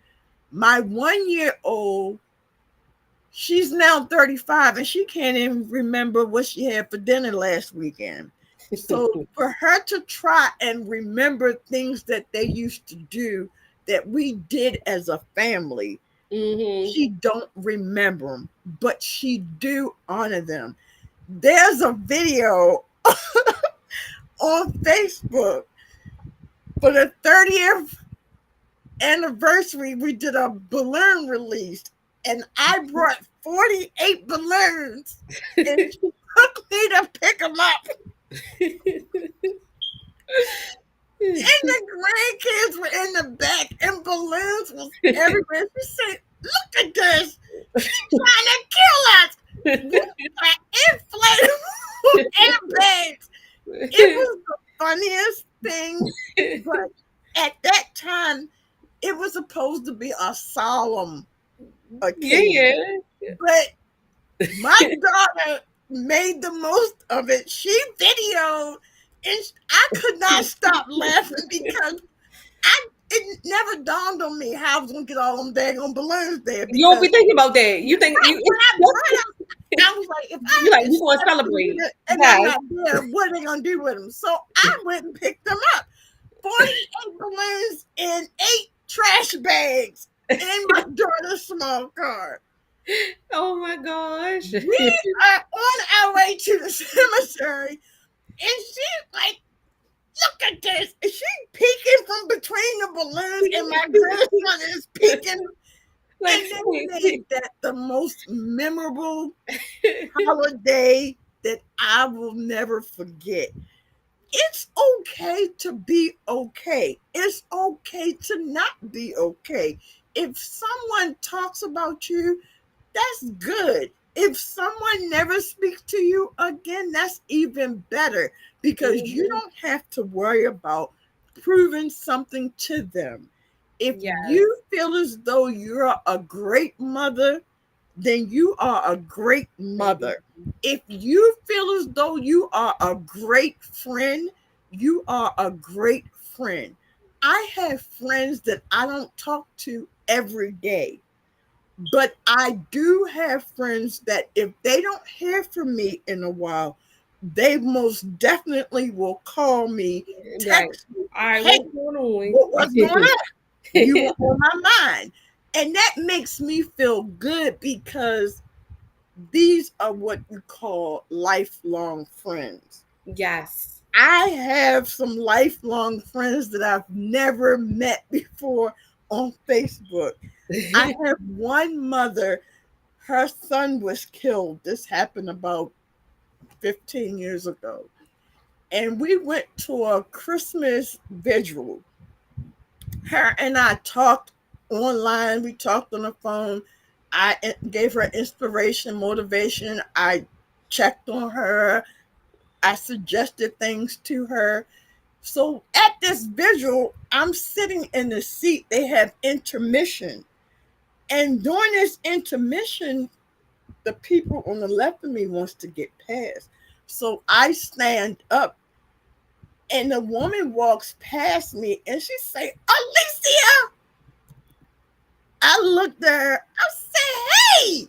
My 1-year-old, she's now 35 and she can't even remember what she had for dinner last weekend. So for her to try and remember things that they used to do that we did as a family, she don't remember them, but she do honor them. There's a video on Facebook for the 30th anniversary. We did a balloon release, and I brought 48 balloons, and she took me to pick them up. And the grandkids were in the back, and balloons was everywhere. She said, "Look at this! She's trying to kill us. We got inflatable airbags." It was the funniest thing, but at that time, it was supposed to be a solemn occasion. Yeah. But my daughter made the most of it. She videoed, and I could not stop laughing because it never dawned on me how I was going to get all them daggone balloons there. You don't be thinking about that. You think when I was like, if you I like you gonna celebrate. and I'm not there, what are they going to do with them? So I went and picked them up. 48 balloons in 8 trash bags in my daughter's small car. Oh my gosh. We are on our way to the cemetery, and she's like, "Look at this." And she's peeking from between the balloons, and my grandson is peeking. Like, and they made that the most memorable holiday that I will never forget. It's okay to be okay. It's okay to not be okay. If someone talks about you, that's good. If someone never speaks to you again, that's even better, because you don't have to worry about proving something to them. If you feel as though you're a great mother, then you are a great mother. If you feel as though you are a great friend, you are a great friend. I have friends that I don't talk to every day, but I do have friends that if they don't hear from me in a while, they most definitely will call me, text me, all right, "Hey, what's going on? what's going on? You were on my mind." And that makes me feel good, because these are what we call lifelong friends. Yes. I have some lifelong friends that I've never met before on Facebook. I have one mother, her son was killed. This happened about 15 years ago. And we went to a Christmas vigil. Her and I talked online, we talked on the phone. I gave her inspiration, motivation. I checked on her. I suggested things to her. So at this vigil, I'm sitting in the seat. They have intermission. And during this intermission, the people on the left of me wants to get past. So I stand up, and the woman walks past me, and she say, "Alicia." I looked at her. I said, "Hey."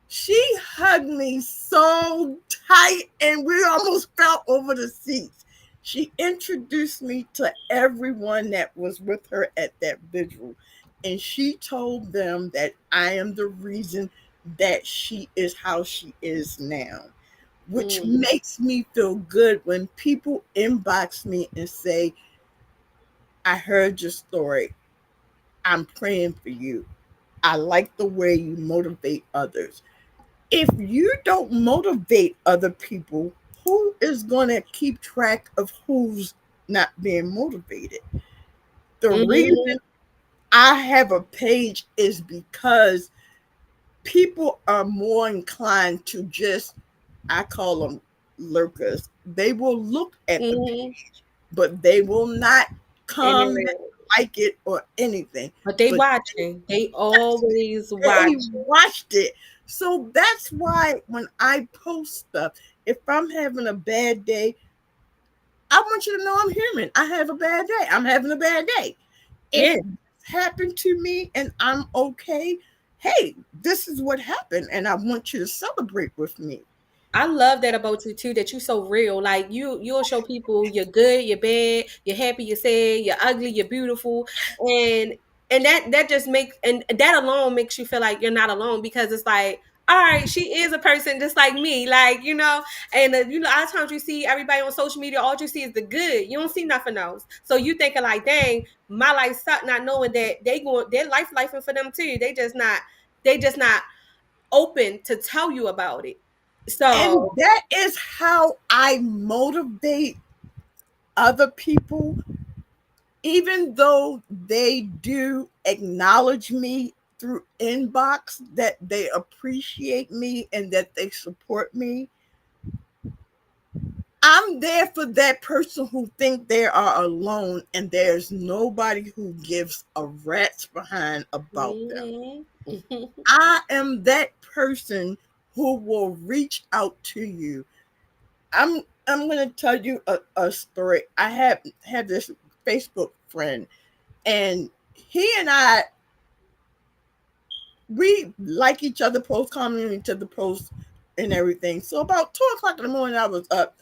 She hugged me so tight, and we almost fell over the seats. She introduced me to everyone that was with her at that vigil, and she told them that I am the reason that she is how she is now, which Mm. makes me feel good when people inbox me and say, I heard your story. I'm praying for you. I like the way you motivate others. If you don't motivate other people, who is going to keep track of who's not being motivated? The Mm-hmm. reason I have a page is because people are more inclined to just, I call them lurkers. They will look at the Mm-hmm. page, but they will not comment, Internet. like it, or anything. But they But watching. They always they watch. watched it. So that's why when I post stuff, if I'm having a bad day, I want you to know I'm human. I have a bad day. I'm having a bad day. If Yeah. it happened to me and I'm okay, hey, this is what happened, and I want you to celebrate with me. I love that about you too, that you so real. Like you'll show people you're good, you're bad, you're happy, you're sad, you're ugly, you're beautiful. And that just makes, and that alone makes you feel like you're not alone, because it's like, all right, she is a person just like me. Like, and a lot of times you see everybody on social media, all you see is the good. You don't see nothing else. So you thinking like, dang, my life sucked, not knowing that their lifing for them too. They just not open to tell you about it. And So, that is how I motivate other people, even though they do acknowledge me through inbox, that they appreciate me and that they support me. I'm there for that person who think they are alone and there's nobody who gives a rat's behind about them. mhm. I am that person who will reach out to you. I'm gonna tell you a story. I have this Facebook friend, and he and I, we like each other, post, commenting each other posts and everything. So about 2 o'clock in the morning, I was up,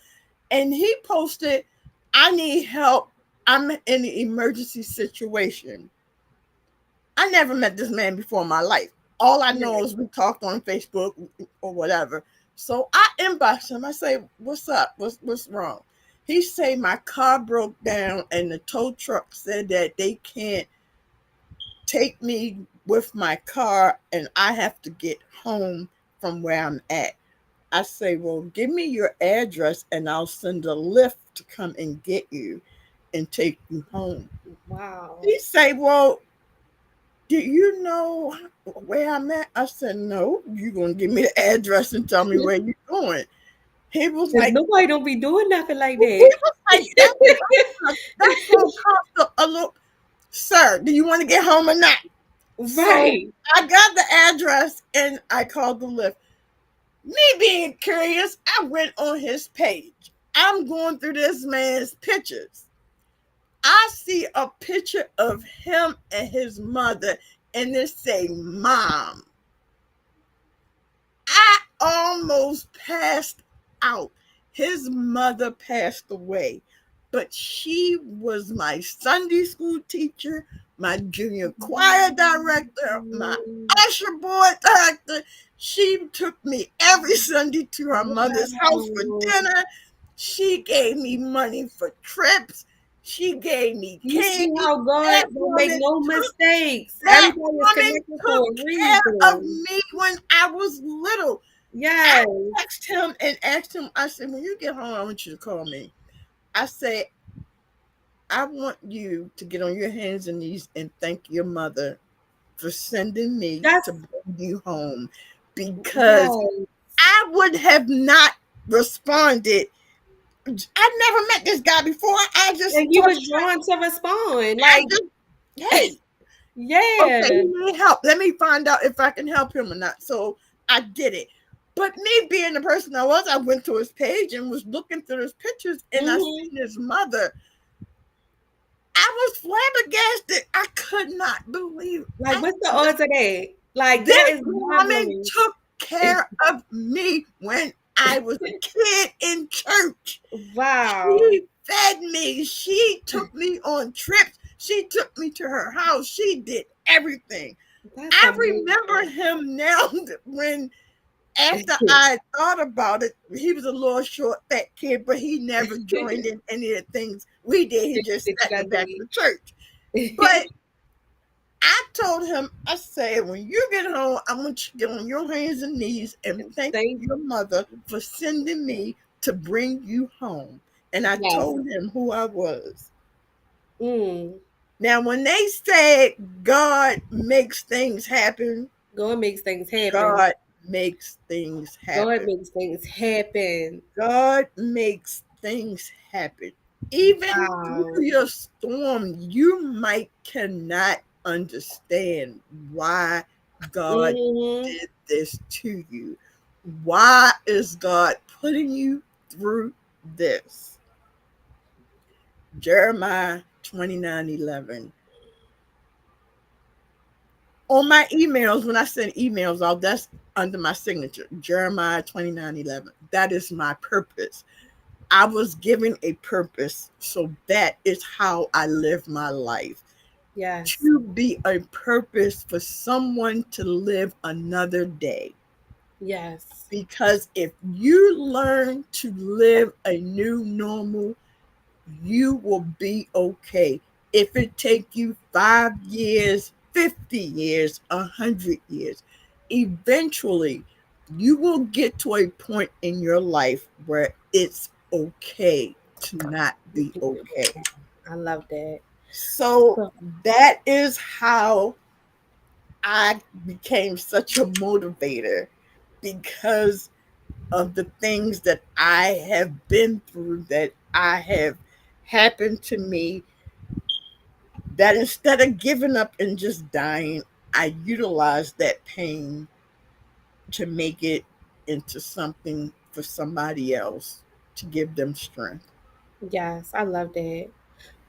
and he posted, "I need help. I'm in an emergency situation." I never met this man before in my life. All I know is we talked on Facebook or whatever. So I inboxed him. I say, "What's up? What's wrong?" He say, "My car broke down and the tow truck said that they can't take me with my car and I have to get home from where I'm at." I say, "Well, give me your address and I'll send a lift to come and get you and take you home." Wow. He say, "Well, do you know where I'm at?" I said, "No, you gonna give me the address and tell me where you're going." He was Because like, nobody don't be doing nothing like he that. was like, that's gonna cost a little. Sir, do you want to get home or not? So Right. I got the address and I called the lift. Me being curious, I went on his page. I'm going through this man's pictures. I see a picture of him and his mother, and it say "mom." I almost passed out. His mother passed away, but she was my Sunday school teacher, my junior choir director, my usher board director. She took me every Sunday to her mother's house for Wow. dinner. She gave me money for trips. She gave me You see candy. how God That don't make woman no took mistakes. that Everybody is woman connected for took a care of reason. me when I was little. I Yes. texted him and asked him, I said, "When you get home, I want you to call me." I said, "I want you to get on your hands and knees and thank your mother for sending me to That's bring you home, because yes. I would have not responded. I never met this guy before. I just And you thought, was drawn to respond. I Like, just, hey, okay, yeah. he need help. Let me find out if I can help him or not." So I did it. But me being the person I was, I went to his page and was looking through his pictures and I Hmm. seen his mother. I was flabbergasted. I could not believe. Like, what's the odds of that? Like, that This is mind woman blowing. took care of me when I was a kid in church. Wow. She fed me. She took me on trips. She took me to her house. She did everything. That's I amazing. remember him now when after I thought about it, he was a little short, fat kid, but he never joined in any of the things we did. He just That you sat in the guys back of the church. But I told him, I said, when you get home, I want you to get on your hands and knees and thank Thank your mother for sending me to bring you home. And I yes. told him who I was. Mm. Now, when they say God makes things happen, God makes things happen. God makes things God happen. makes things happen. God makes things happen. Even through Wow. your storm, you might cannot understand why God Mm-hmm. did this to you. Why is God putting you through this? Jeremiah 29:11. On my emails, when I send emails out, that's under my signature. Jeremiah 29:11. That is my purpose. I was given a purpose, so that is how I live my life. Yes. To be a purpose for someone to live another day. Yes. Because if you learn to live a new normal, you will be okay. If it take you 5 years, 50 years, 100 years, eventually you will get to a point in your life where it's okay to not be okay. I love that. So So, that is how I became such a motivator, because of the things that I have been through, that I have happened to me, that instead of giving up and just dying, I utilize that pain to make it into something for somebody else, to give them strength. yes, I love that.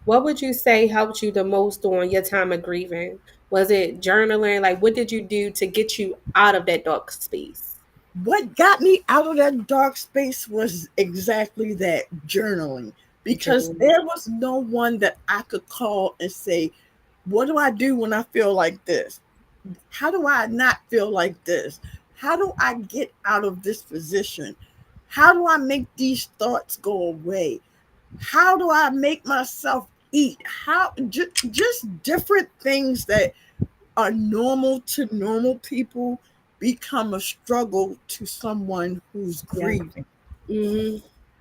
What would you say helped you the most during your time of grieving? Was it journaling? Like, what did you do to get you out of that dark space? What got me out of that dark space was exactly that, journaling, because Journaling. there was no one that I could call and say, what do I do when I feel like this? How do I not feel like this? How do I get out of this position? How do I make these thoughts go away? How do I make myself eat? How just different things that are normal to normal people become a struggle to someone who's Yeah. grieving. Mm-hmm.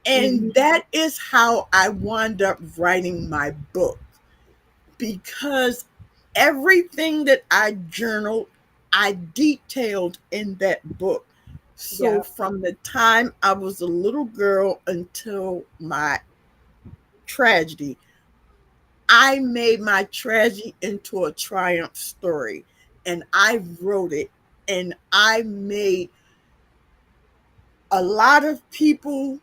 And Mm-hmm. that is how I wound up writing my book, because everything that I journaled, I detailed in that book. So Yeah. from the time I was a little girl until my tragedy, I made my tragedy into a triumph story, and I wrote it, and I made a lot of people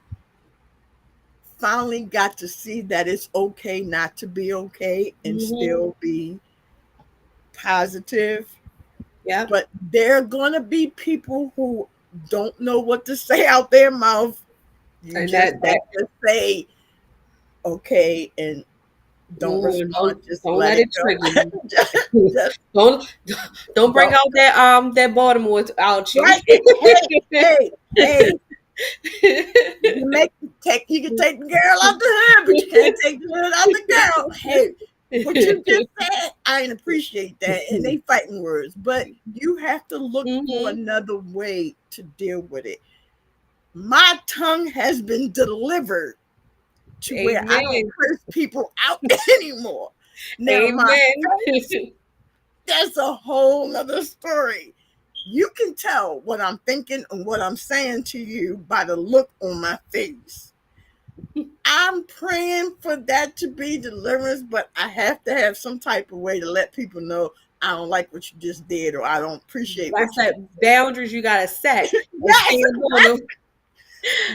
finally got to see that it's okay not to be okay and Mm-hmm. still be positive. Yep. But there are going to be people who don't know what to say out their mouth. You And just that have to say, okay, and don't respond. Just don't let let it it trigger go. you. just, just don't don't bring don't. out that Baltimore out you. Right. Hey. You can take the girl out the hood, but you can't take the hood out the girl. Hey, what you just said, I didn't appreciate that. And they fighting words, but you have to look for Mm-hmm. another way to deal with it. My tongue has been delivered to where I don't Amen. curse people out anymore. Now my Amen. face, that's a whole nother story. You can tell what I'm thinking and what I'm saying to you by the look on my face. I'm praying for that to be deliverance, but I have to have some type of way to let people know I don't like what you just did, or I don't appreciate That's what you that just boundaries you gotta set did. and Yes, stand on them.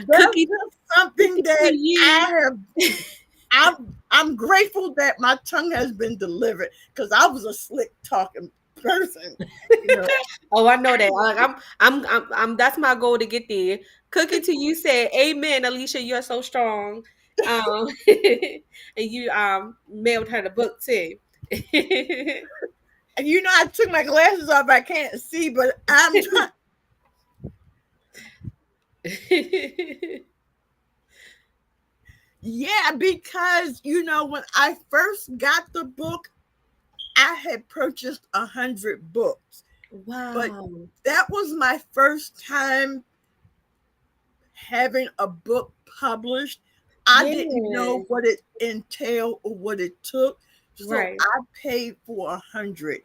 that's Cookie, just something cookie to that you. I have. I'm grateful that my tongue has been delivered, because I was a slick talking person. You know, Oh, I know that. Like, that's my goal to get there. Cookie to you said, "Amen, Alicia. You're so strong." And you mailed her the book too. You know, I took my glasses off. I can't see, but I'm trying. Yeah, because you know, when I first got the book, I had purchased 100 books, but Wow. that was my first time having a book published. I didn't know Yeah. what it entailed or what it took, so Right. I paid for 100,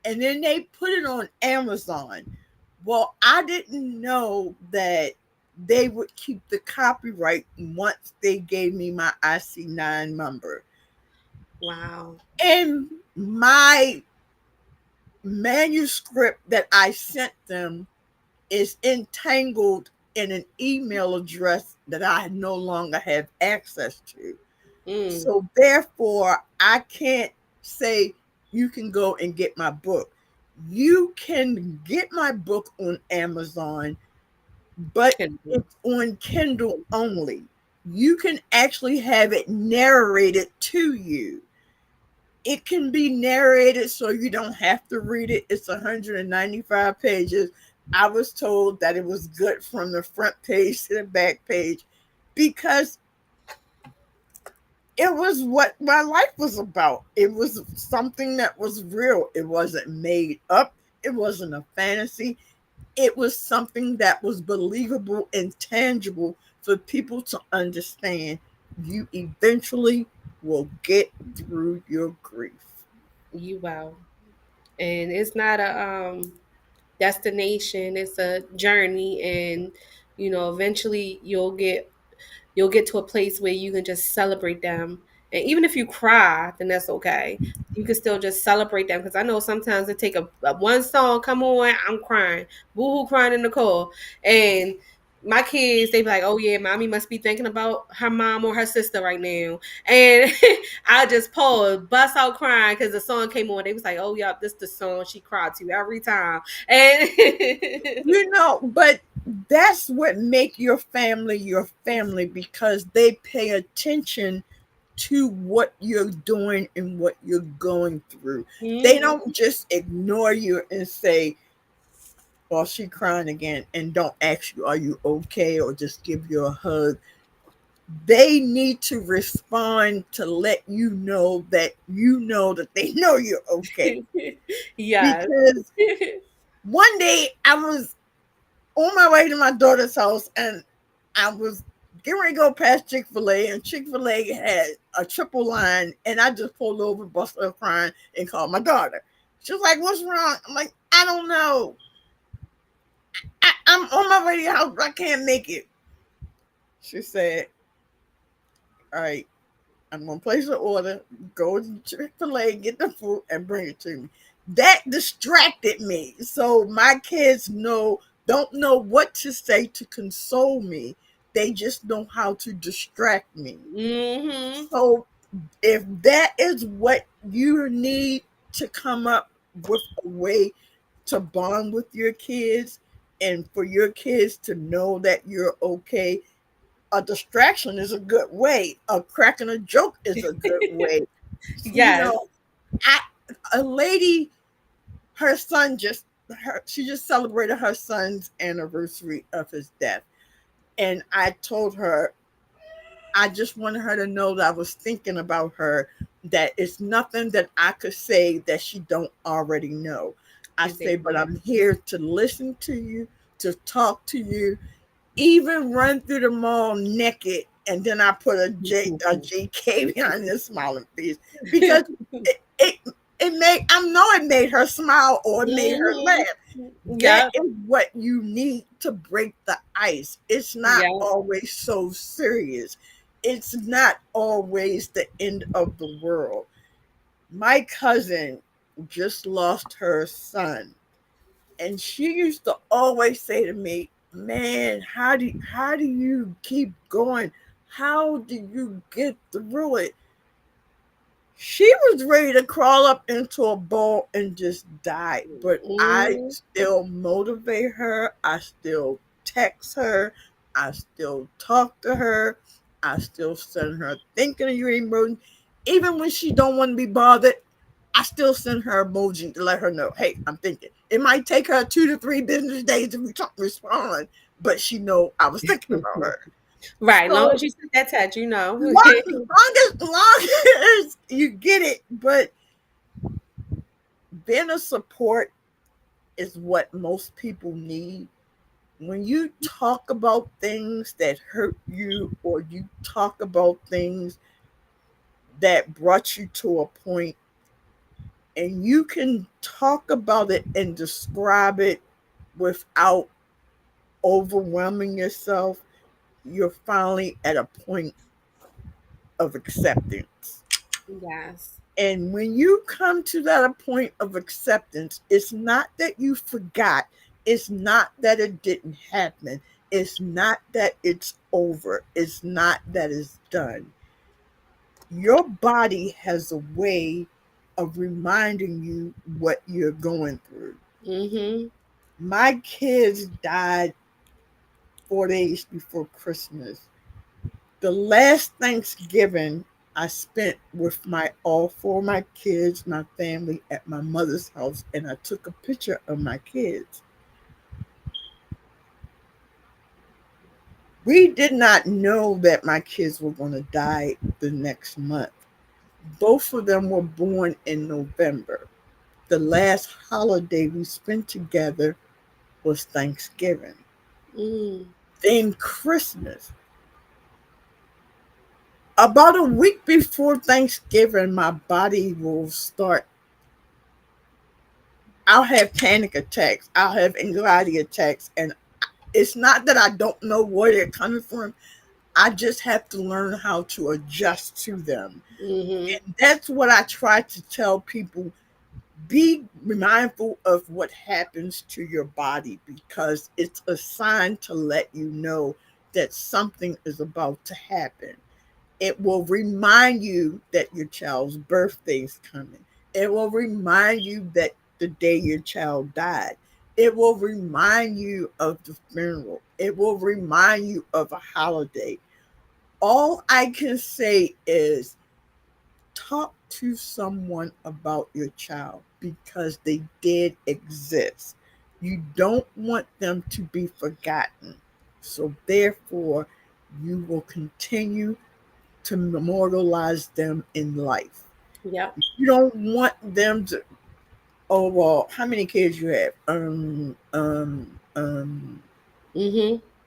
and then they put it on Amazon. Well, I didn't know that they would keep the copyright once they gave me my IC9 number. Wow. And my manuscript that I sent them is entangled in an email address that I no longer have access to. Mm. So therefore, I can't say you can go and get my book. You can get my book on Amazon, but Kindle. it's on Kindle only. You can actually have it narrated to you. It can be narrated so you don't have to read it. It's 195 pages. I was told that it was good from the front page to the back page because it was what my life was about. It was something that was real. It wasn't made up. It wasn't a fantasy. It was something that was believable and tangible for people to understand. You eventually will get through your grief. You wow. And it's not a destination, it's a journey, and eventually you'll get to a place where you can just celebrate them. And even if you cry, then that's okay. You can still just celebrate them, because I know sometimes it take a one song come on, I'm crying, boo-hoo, crying in the car, and my kids, they be like, oh yeah, mommy must be thinking about her mom or her sister right now. And I just pause, bust out crying because the song came on. They was like, oh yeah, this the song she cried to every time. And You know, but that's what make your family because they pay attention to what you're doing and what you're going through. They Mhm. don't just ignore you and say, well, she crying again, and don't ask you, are you okay? Or just give you a hug. They need to respond to let you know that they know you're okay. Yes. Because one day I was on my way to my daughter's house and I was getting ready to go past Chick-fil-A, and Chick-fil-A had a triple line, and I just pulled over, busted her crying, and called my daughter. She was like, what's wrong? I'm like, I don't know. I'm on my way to your house. I can't make it. She said, all right, I'm going to place an order, go to Chick-fil-A, get the food, and bring it to me. That distracted me. So my kids don't know what to say to console me. They just know how to distract me. Hmm. So if that is what you need to come up with a way to bond with your kids and for your kids to know that you're okay, a distraction is a good way. A cracking a joke is a good way. You Yes. know, I, a lady, her son she just celebrated her son's anniversary of his death. And I told her, I just wanted her to know that I was thinking about her, that it's nothing that I could say that she don't already know. I say, but Exactly. I'm here to listen to you, to talk to you, even run through the mall naked, and then I put a JK behind this smiling face because it it made I know it made her smile or it made her Hmm. laugh. That Yep. is what you need to break the ice. It's not Yep. always so serious. It's not always the end of the world. My cousin just lost her son, and she used to always say to me, "Man, how do you keep going? How do you get through it?" She was ready to crawl up into a ball and just die, but I Hmm. still motivate her. I still text her. I still talk to her. I still send her thinking of you emoji. Even when she don't want to be bothered, I still send her emoji to let her know, hey, I'm thinking. It might take her 2 to 3 business days to respond, but she know I was thinking about her. Right. Long So as you send that text, you know. long as you get it, but being a support is what most people need. When you talk about things that hurt you, or you talk about things that brought you to a point, and you can talk about it and describe it without overwhelming yourself, you're finally at a point of acceptance. Yes. And when you come to that point of acceptance, it's not that you forgot, it's not that it didn't happen, it's not that it's over, it's not that it's done. Your body has a way of reminding you what you're going through. Mm-hmm. My kids died 4 days before Christmas. The last Thanksgiving I spent with my all four of my kids, my family at my mother's house, and I took a picture of my kids. We did not know that my kids were going to die the next month. Both of them were born in November. The last holiday we spent together was Thanksgiving. Mm. Then Christmas. About a week before Thanksgiving, my body will start. I'll have panic attacks. I'll have anxiety attacks. And it's not that I don't know where they're coming from. I just have to learn how to adjust to them. Mm-hmm. And that's what I try to tell people. Be mindful of what happens to your body, because it's a sign to let you know that something is about to happen. It will remind you that your child's birthday is coming. It will remind you that the day your child died. It will remind you of the funeral. It will remind you of a holiday. All I can say is talk to someone about your child, because they did exist. You don't want them to be forgotten. So, therefore, you will continue to immortalize them in life. Yep. You don't want them to. Oh well, how many kids you have? Mm-hmm.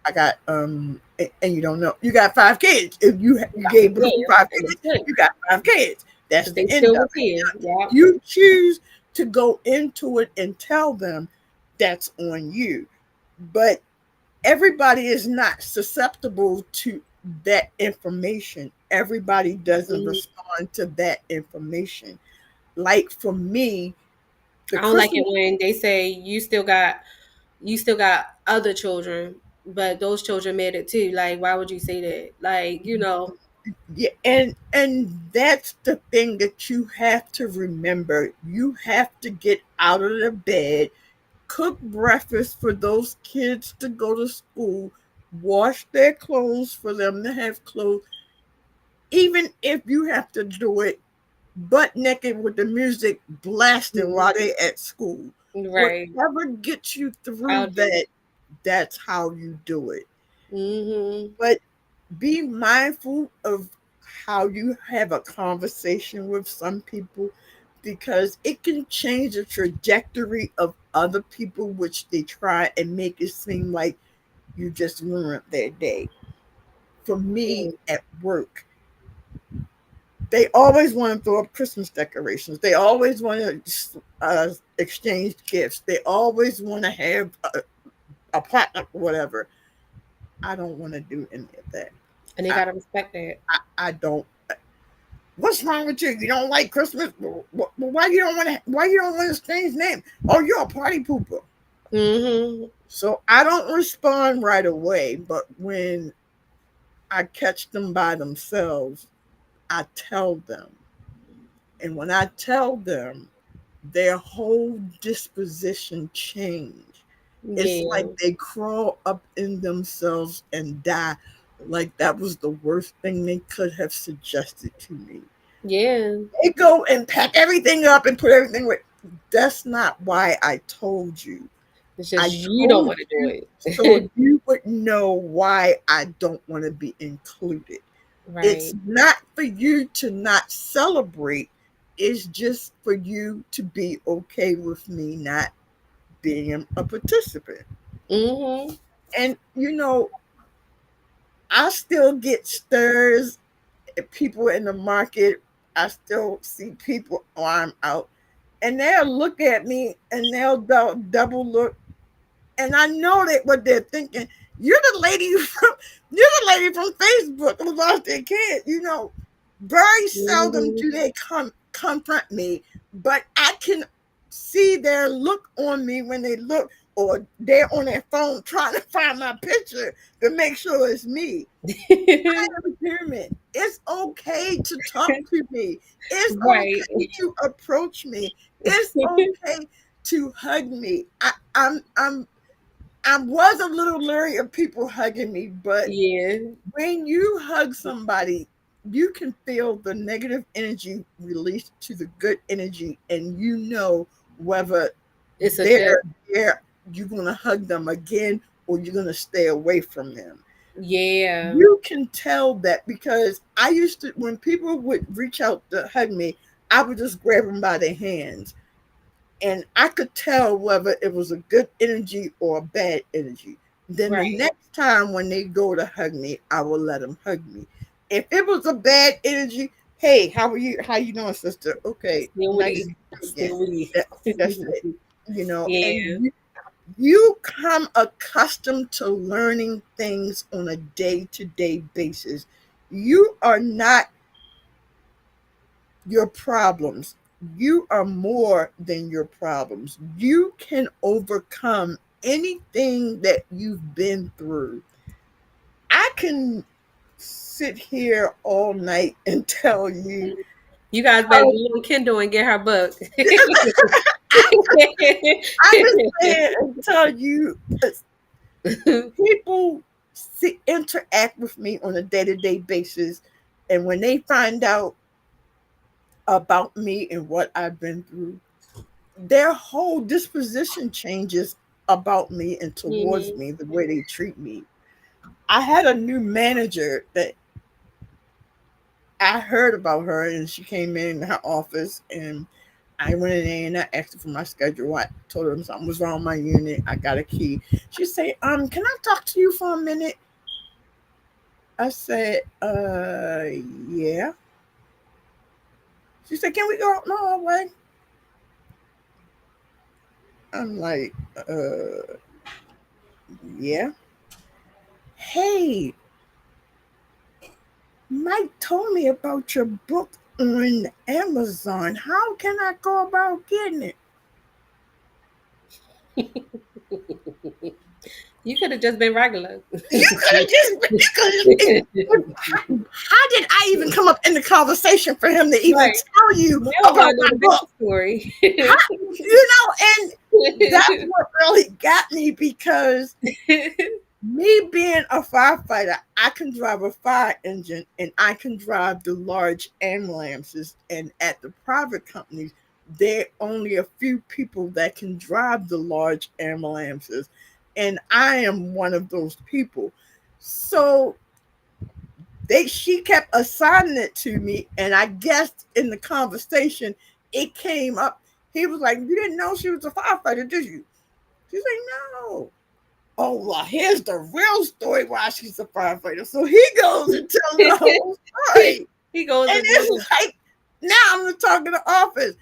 I got and you don't know. You got 5 kids. If you gave birth to Yeah. 5 kids, you got 5 kids. That's Because they the end still of with it. you. If Yep. you choose to go into it and tell them, that's on you. But everybody is not susceptible to that information. Everybody doesn't Mm-hmm. respond to that information. Like for me, the I don't like it Christmas, when they say you still got other children, but those children made it too. Like, why would you say that? Like, yeah, and that's the thing that you have to remember. You have to get out of the bed, cook breakfast for those kids to go to school, wash their clothes for them to have clothes, even if you have to do it butt naked with the music blasting while they're at school. right. Whatever gets you through I'll do. that, that's how you do it. Mm-hmm. But be mindful of how you have a conversation with some people, because it can change the trajectory of other people, which they try and make it seem like you just ruined their day. For me at work, they always want to throw up Christmas decorations. They always want to exchange gifts. They always want to have a potluck or whatever. I don't want to do any of that. And they I, gotta respect that. I don't. What's wrong with you? You don't like Christmas? Why you don't want to? Why you don't want to change name? Oh, you're a party pooper. Mm-hmm. So I don't respond right away, but when I catch them by themselves, I tell them. And when I tell them, their whole disposition change. It's like Yeah. they crawl up in themselves and die. Like that was the worst thing they could have suggested to me. Yeah. They go and pack everything up and put everything away. That's not why I told you. It's I just you don't told want to do you it. so you would know why I don't want to be included. Right. It's not for you to not celebrate. It's just for you to be okay with me not being a participant. Mm-hmm. And I still get stirs at people in the market. I still see people while I'm out, and they'll look at me and they'll double look, and I know that what they're thinking. You're the lady from Facebook who lost their kid. Very seldom Mm-hmm. do they confront me, but I can see their look on me when they look, or they're on their phone trying to find my picture to make sure it's me. I am human. It's okay to talk to me. It's Right. okay to approach me. It's okay to hug me. I was a little leery of people hugging me, but Yeah. when you hug somebody, you can feel the negative energy released to the good energy, and whether It's a they're fit. there, you're gonna hug them again or you're gonna stay away from them. Yeah. You can tell that because I used to, when people would reach out to hug me, I would just grab them by their hands, and I could tell whether it was a good energy or a bad energy. Then the Right. next time when they go to hug me, I will let them hug me. If it was a bad energy, hey, how are you? How you doing, sister? Okay, Still with nice to you. see you again. Still with you. That's it. And Yeah. you come accustomed to learning things on a day-to-day basis. You are not your problems. You are more than your problems. You can overcome anything that you've been through. I can sit here all night and tell you You guys better how go on Kindle and get her book. I, I can sit here and tell you people interact with me on a day-to-day basis, and when they find out about me and what I've been through, their whole disposition changes about me and towards Mhm. me, the way they treat me. I had a new manager that I heard about her, and she came in her office, and I went in there and I asked her for my schedule. I told her something was wrong with my unit. I got a key. She said, can I talk to you for a minute? I said, yeah. She said, can we go out in the hallway? I'm like, yeah. Hey, Mike told me about your book on Amazon. How can I go about getting it? You could have just been regular. How did I even come up in the conversation for him to even Right. tell you They don't about want to my know the book? backstory. How, and that's what really got me because me being a firefighter, I can drive a fire engine and I can drive the large ambulances. And at the private companies, there are only a few people that can drive the large ambulances. And I am one of those people. So she kept assigning it to me. And I guess in the conversation, it came up. He was like, "You didn't know she was a firefighter, did you?" She's like, "No." Oh, well, here's the real story why she's a firefighter. So he goes and tells the whole story. He goes And and it's like, now I'm going to talk in the office.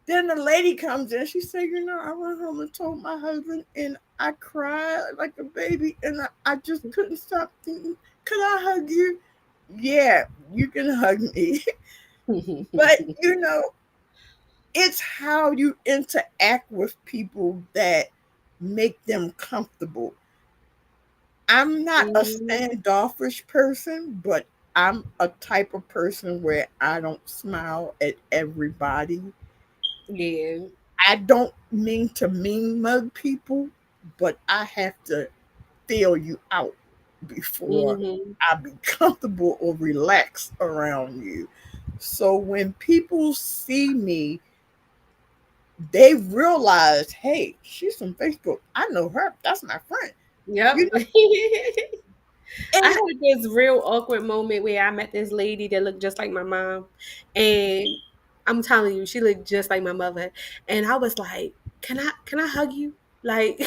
Then the lady comes in. She said, I went home and told my husband, and I cried like a baby. And I just couldn't stop thinking, could I hug you? Yeah, you can hug me. But, it's how you interact with people that make them comfortable. I'm not a standoffish person, but I'm a type of person where I don't smile at everybody. Yeah. I don't mean to mean mug people, but I have to feel you out before Mhm. I be comfortable or relaxed around you. So when people see me, they realize, hey, she's from Facebook. I know her. That's my friend. You Yep. know, I and had this real awkward moment where I met this lady that looked just like my mom. And I'm telling you, she looked just like my mother. And I was like, can I hug you? Like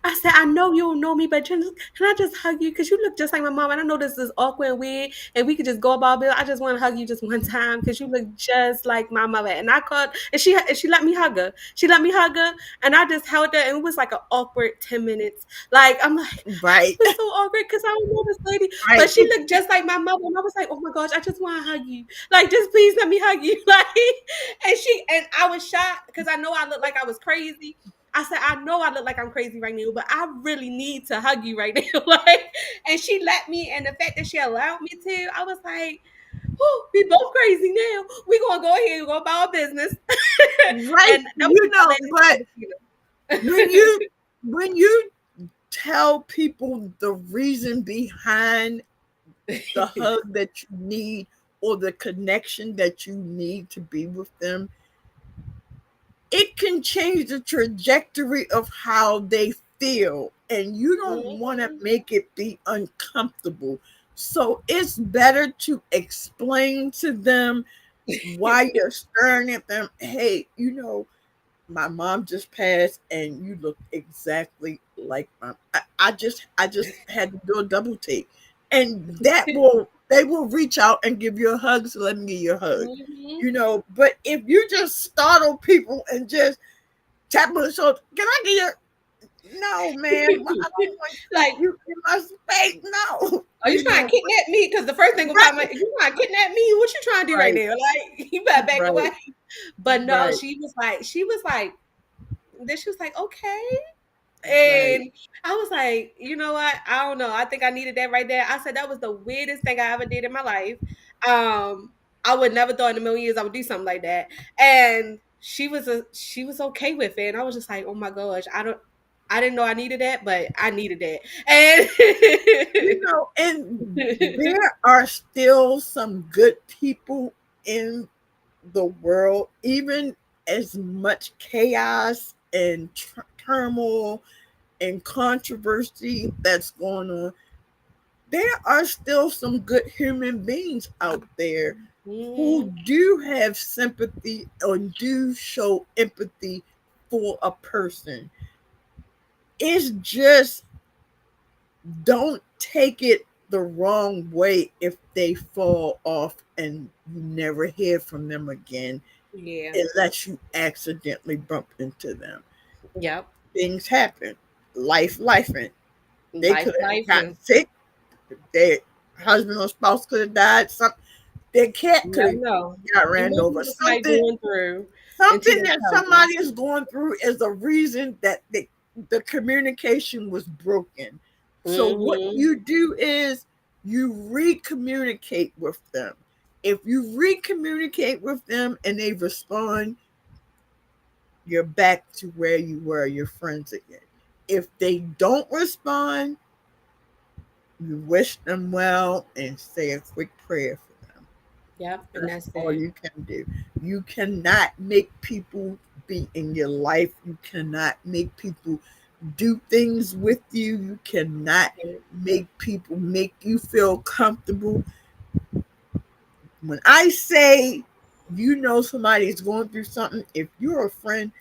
I said, I know you don't know me, but can I just hug you? Because you look just like my mom. And I know this is awkward and weird. And we could just go about it. I just want to hug you just one time because you look just like my mother. And I called and she let me hug her. She let me hug her. And I just held her. And it was like an awkward 10 minutes. Like I'm like, right, was so awkward because I don't know this lady, but right, she looked just like my mother, and I was like, "Oh my gosh, I just want to hug you! Like, just please let me hug you!" Like, and I was shocked because I know I looked like I was crazy. I said, "I know I look like I'm crazy right now, but I really need to hug you right now." Like, and she let me, and the fact that she allowed me to, I was like, "Oh, we both crazy now. We gonna go ahead and go about our business." right. And that was my last But when conversation. you tell people the reason behind the hug that you need or the connection that you need to be with them, it can change the trajectory of how they feel. And you don't want to make it be uncomfortable. So it's better to explain to them why you're staring at them. Hey, my mom just passed and you look exactly like mom. I just had to do a double take. And they will reach out and give you a hug, so let me give you a hug. Mhm. But if you just startle people and just tap on the shoulder, can I get you? No, man, I don't want Like, you in my space. No, are you trying to kidnap me? Because the first thing will pop my, right, you trying to kidnap me? What you trying to do right right, now? Like, you better back away. right, But no, right, then she was like, okay. right. And I was like, you know what? I don't know. I think I needed that right there. I said that was the weirdest thing I ever did in my life. I would never thought in a million years I would do something like that. And she was okay with it. And I was just like, oh my gosh, I didn't know I needed that, but I needed that. And there are still some good people in the world, even as much chaos and turmoil and controversy that's going on. There are still some good human beings out there who Mhm. do have sympathy or do show empathy for a person. It's just, don't take it the wrong way if they fall off and you never hear from them again Yeah. unless you accidentally bump into them. Yep. Things happen. Life and they Life, could have life, gotten and sick. Their husband or spouse could have died. Their cat you could never have know. got You ran never over. know what somebody going through until Something they that tell you. somebody is going through is a reason that the communication was broken. So what Mm-hmm. you do is you recommunicate with them. If you recommunicate with them and they respond, you're back to where you were, your friends again. If they don't respond, you wish them well and say a quick prayer for them. Yep, and That's that's all it. you can do. You cannot make people be in your life. You cannot make people do things with you. You cannot make people make you feel comfortable. When I say somebody is going through something, if you're a friend,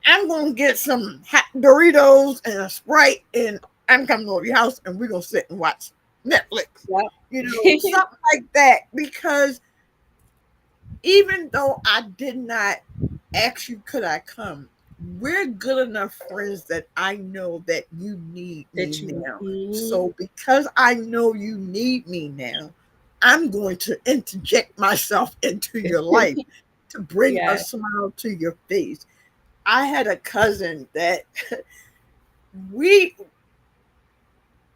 I'm going to get some hot Doritos and a Sprite and I'm coming over your house and we're going to sit and watch Netflix. Yep. Something like that, because even though I did not ask you, could I come? We're good enough friends that I know that you need me That you. now. Mhm. So because I know you need me now, I'm going to interject myself into your life to bring a Yeah. smile to your face. I had a cousin that we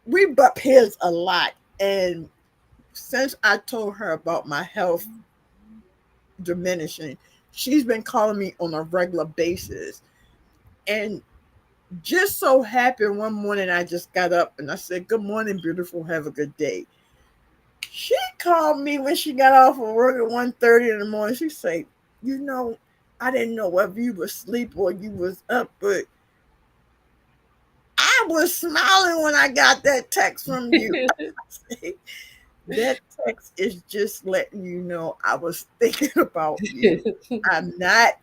we butt heads a lot, and since I told her about my health diminishing, she's been calling me on a regular basis. And just so happened one morning I just got up and I said, "Good morning, beautiful. Have a good day." She called me when she got off of work at 1:30 in the morning. She said, I didn't know whether you was asleep or you was up, but I was smiling when I got that text from you. That text is just letting you know I was thinking about you. I'm not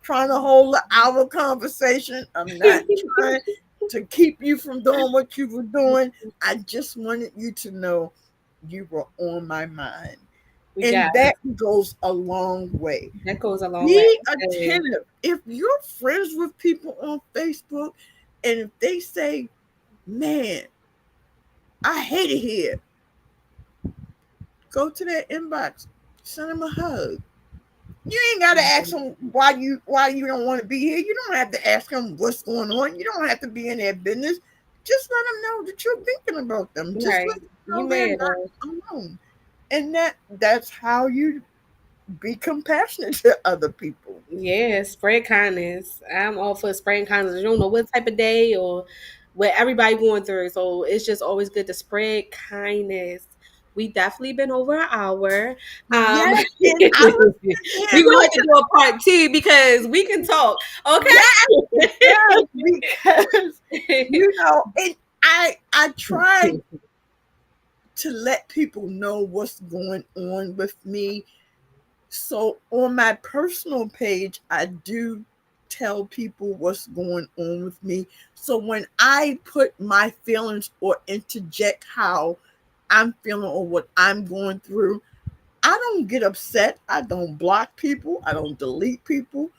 trying to hold an hour conversation. I'm not trying to keep you from doing what you were doing. I just wanted you to know you were on my mind. Yeah, And that goes a long way. that goes a long way. Be attentive. If you're friends with people on Facebook and if they say, man, I hate it here, go to their inbox, send them a hug. You ain't gotta ask them why you don't want to be here. You don't have to ask them what's going on. You don't have to be in their business. Just let them know that you're thinking about them. Just Right. let them You know they're mad, not alone. And that's how you be compassionate to other people. yeah, spread kindness. I'm all for spreading kindness. You don't know what type of day or what everybody going through. So it's just always good to spread kindness. We definitely been over an hour. Yes, We and I was here, gonna have to do a part two because we can talk. yes, Okay. yes, because and I try to let people know what's going on with me. So on my personal page, I do tell people what's going on with me. So when I put my feelings or interject how I'm feeling or what I'm going through, I don't get upset. I don't block people. I don't delete people.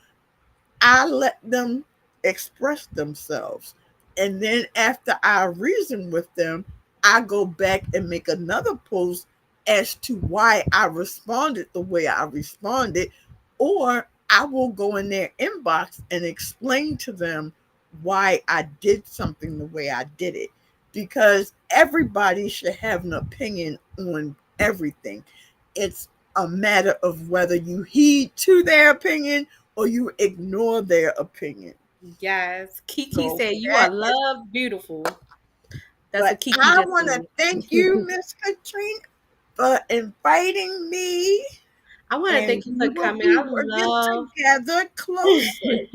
I let them express themselves. And then after I reason with them, I go back and make another post as to why I responded the way I responded. Or I will go in their inbox and explain to them why I did something the way I did it. Because everybody should have an opinion on everything. It's a matter of whether you heed to their opinion or you ignore their opinion. Yes. Kiki So said you are that is, loved beautiful. That's what but Kiki I just want to thank you, said. Miss Katrina, for inviting me, I want to and thank you we for will coming. be I working love together closer.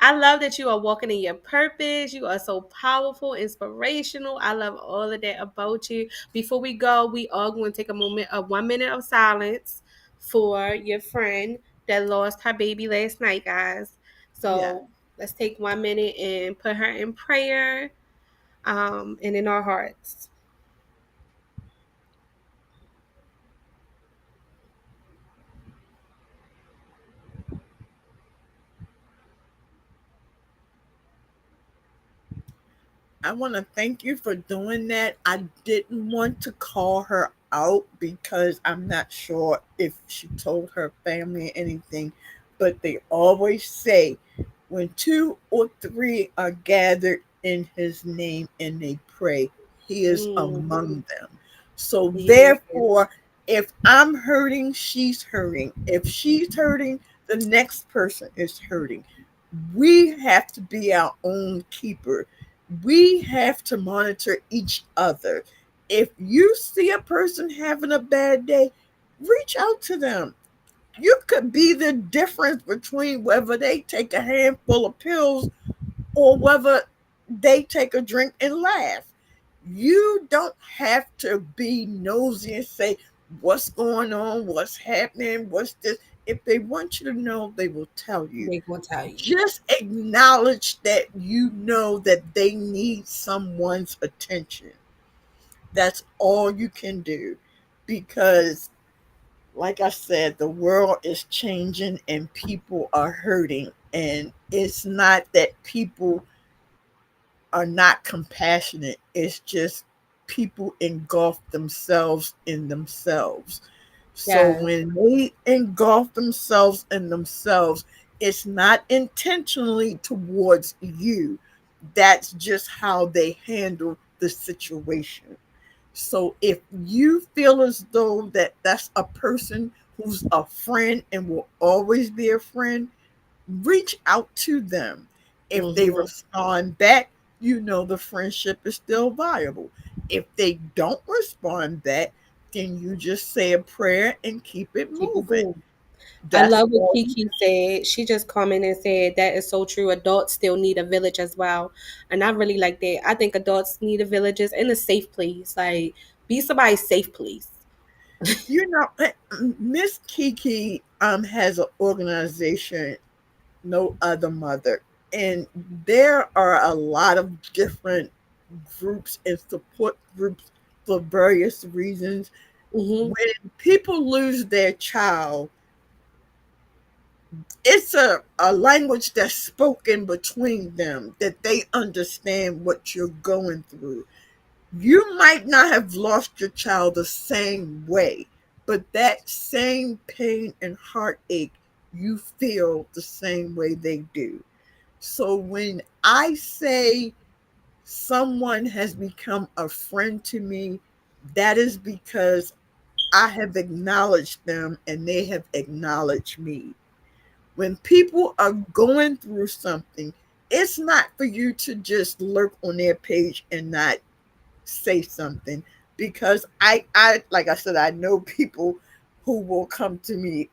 I love that you are walking in your purpose. You are so powerful, inspirational. I love all of that about you. Before we go, we are going to take a moment of 1 minute of silence for your friend that lost her baby last night, guys. Yeah. So let's take 1 minute and put her in prayer and in our hearts. I want to thank you for doing that. I didn't want to call her out because I'm not sure if she told her family anything, but they always say when two or three are gathered in his name and they pray, he is Mm, among them. So, yeah. therefore, if I'm hurting, she's hurting. If she's hurting, the next person is hurting. We have to be our own keeper. We have to monitor each other. If you see a person having a bad day, reach out to them. You could be the difference between whether they take a handful of pills or whether they take a drink and laugh. You don't have to be nosy and say, what's going on, what's happening, what's this. If they want you to know, they will tell you. They gonna tell you. Just acknowledge that you know that they need someone's attention. That's all you can do because, like I said, the world is changing and people are hurting. And it's not that people are not compassionate, it's just people engulf themselves in themselves. So Yeah. when they engulf themselves in themselves, it's not intentionally towards you. That's just how they handle the situation. So if you feel as though that's a person who's a friend and will always be a friend, reach out to them. If they Hmm. respond back, you know the friendship is still viable. If they don't respond back, then you just say a prayer and keep it Keep it moving. cool. I That's love what all. Kiki said. She just commented and said that is so true. Adults still need a village as well. And I really like that. I think adults need a villages and a safe place. Like, be somebody's safe place. You know, Miss Kiki has an organization, No Other Mother, and there are a lot of different groups and support groups for various reasons. Hmm. When people lose their child, it's a language that's spoken between them, that they understand what you're going through. You might not have lost your child the same way, but that same pain and heartache, you feel the same way they do. So when I say someone has become a friend to me, that is because I have acknowledged them and they have acknowledged me. When people are going through something, it's not for you to just lurk on their page and not say something, because I like I said, I know people who will come to me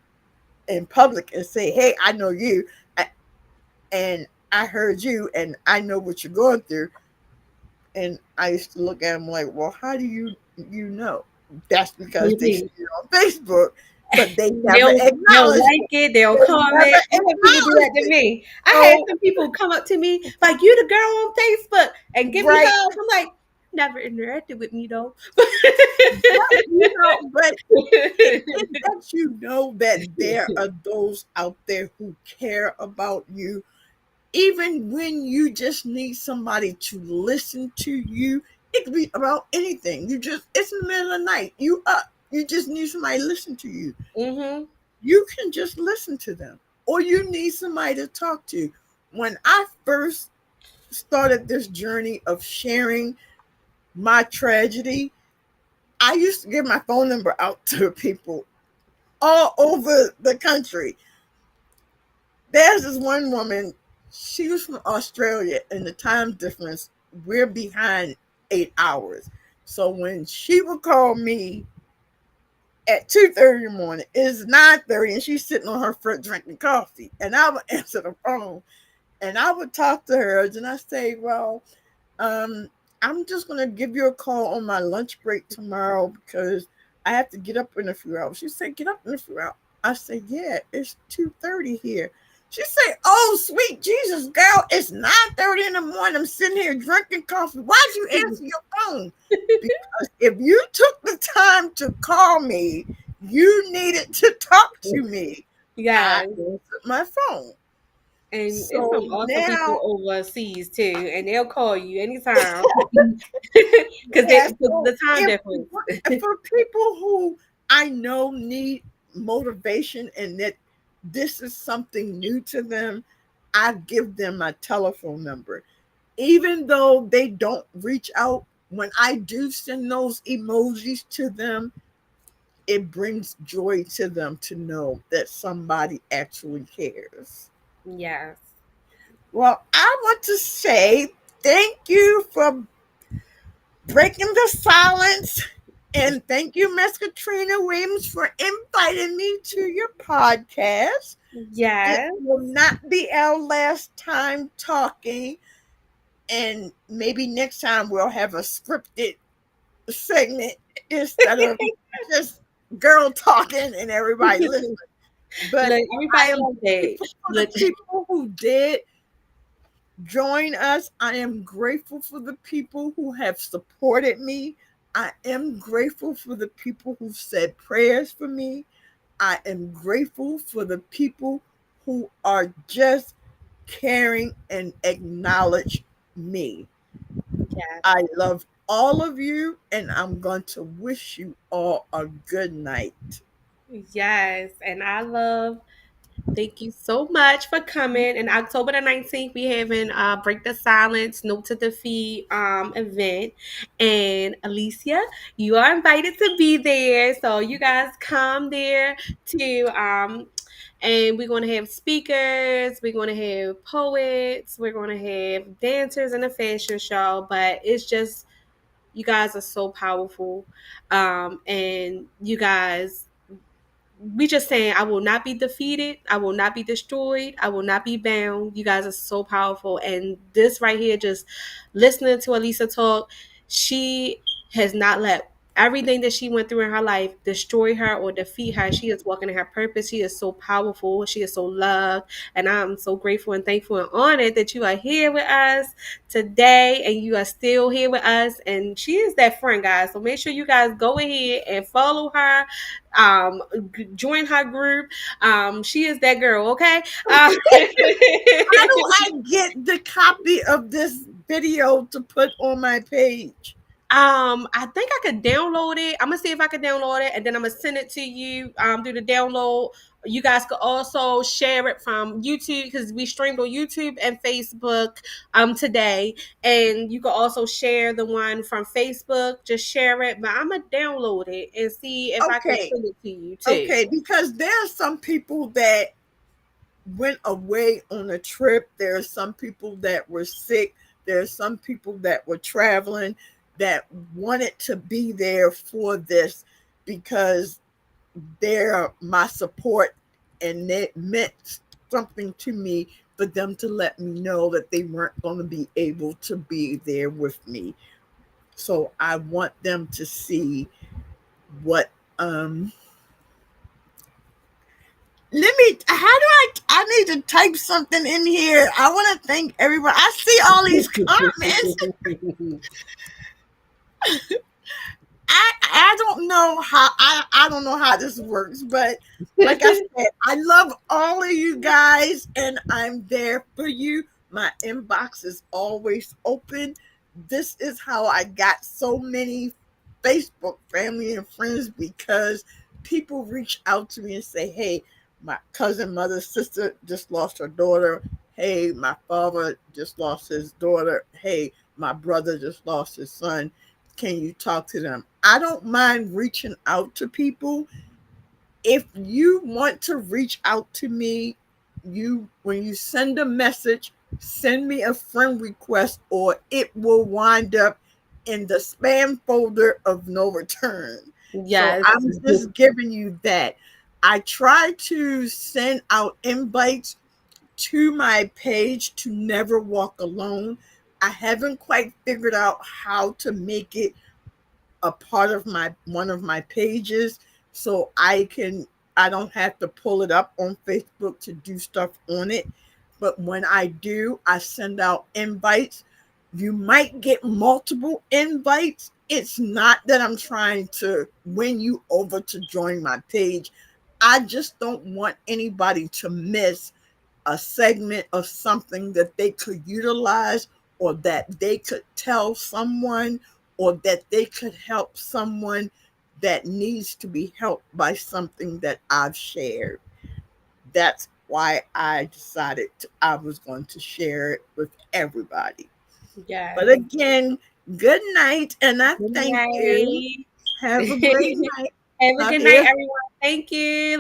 in public and say, "Hey, I know you, and I heard you, and I know what you're going through." And I used to look at them like, "Well, how do you know?" That's because they see it on Facebook, but they never They'll acknowledge like it. it, they'll They comment. never I had people do that acknowledge to it. me. I had So some people come up to me like, "You the girl on Facebook," and give me right, hugs. I'm like, never interacted with me though. right, but it lets you know that there are those out there who care about you, even when you just need somebody to listen to you. It could be about anything. It's in the middle of the night. You up. You just need somebody to listen to you. Hmm. You can just listen to them. Or you need somebody to talk to. When I first started this journey of sharing my tragedy, I used to give my phone number out to people all over the country. There's this one woman, she was from Australia, and the time difference, we're behind 8 hours. So when she would call me at 2:30 in the morning, it's 9:30, and she's sitting on her front drinking coffee. And I would answer the phone and I would talk to her, and I say, "Well, um, I'm just gonna give you a call on my lunch break tomorrow because I have to get up in a few hours." She said, "Get up in a few hours." I said, "Yeah, it's 2:30 here." She said, "Oh, sweet Jesus, girl, it's 9:30 in the morning. I'm sitting here drinking coffee. Why'd you answer your phone?" Because if you took the time to call me, you needed to talk to me. I Yeah. answered my phone. And it's So some awesome people now, overseas too, and they'll call you anytime because yeah, so the time if difference. for people who I know need motivation and that this is something new to them, I give them my telephone number. Even though they don't reach out, when I do send those emojis to them, it brings joy to them to know that somebody actually cares. Yes. Well, I want to say thank you for breaking the silence. And thank you, Miss Katrina Williams, for inviting me to your podcast. It Yes. will not be our last time talking. And maybe next time we'll have a scripted segment instead of just girl talking and everybody listening. But Look, I everybody am loves that. grateful for the Look, people who did join us. I am grateful for the people who have supported me. I am grateful for the people who said prayers for me. I am grateful for the people who are just caring and acknowledge me. yes, I love all of you, and I'm going to wish you all a good night. yes, and I love. Thank you so much for coming. And October the 19th, we having Break the Silence, Note to Defeat event. And Alicia, you are invited to be there. So you guys come there to and we're gonna have speakers, we're gonna have poets, we're gonna have dancers in a fashion show, but it's just You guys are so powerful. And you guys, we just saying, I will not be defeated. I will not be destroyed. I will not be bound. You guys are so powerful. And this right here, just listening to Elisa talk, she has not let everything that she went through in her life destroy her or defeat her. She is walking in her purpose. She is so powerful. She is so loved. And I'm so grateful and thankful and honored that you are here with us today and you are still here with us. And she is that friend, guys. So make sure you guys go ahead and follow her, join her group. She is that girl. Okay. How do I get the copy of this video to put on my page? I think I could download it. I'm gonna see if I can download it, and then I'm gonna send it to you through the download. You guys could also share it from YouTube because we streamed on YouTube and Facebook today, and you can also share the one from Facebook. Just share it, but I'm gonna download it and see if I can send it to you too. Okay, because there are some people that went away on a trip. There are some people that were sick. There are some people that were traveling that wanted to be there for this because they're my support and it meant something to me for them to let me know that they weren't going to be able to be there with me. So I want them to see what I need to type something in here. I want to thank everybody. I see all these comments. I don't know how I don't know how this works, but like I said, I love all of you guys and I'm there for you. My inbox is always open. This is how I got so many Facebook family and friends because people reach out to me and say, hey, my cousin, mother, sister just lost her daughter. Hey, my father just lost his daughter. Hey, my brother just lost his son. Can you talk to them? I don't mind reaching out to people. If you want to reach out to me, when you send a message, send me a friend request or it will wind up in the spam folder of no return. Yes. So I'm just giving you that. I try to send out invites to my page to Never Walk Alone. I haven't quite figured out how to make it a part of one of my pages so I don't have to pull it up on Facebook to do stuff on it. But when I do, I send out invites. You might get multiple invites. It's not that I'm trying to win you over to join my page. I just don't want anybody to miss a segment of something that they could utilize or that they could tell someone or that they could help someone that needs to be helped by something that I've shared. That's why I decided I was going to share it with everybody. Yeah. But again, good night, and I thank you. Have a great night. Have a good night, everyone. Thank you.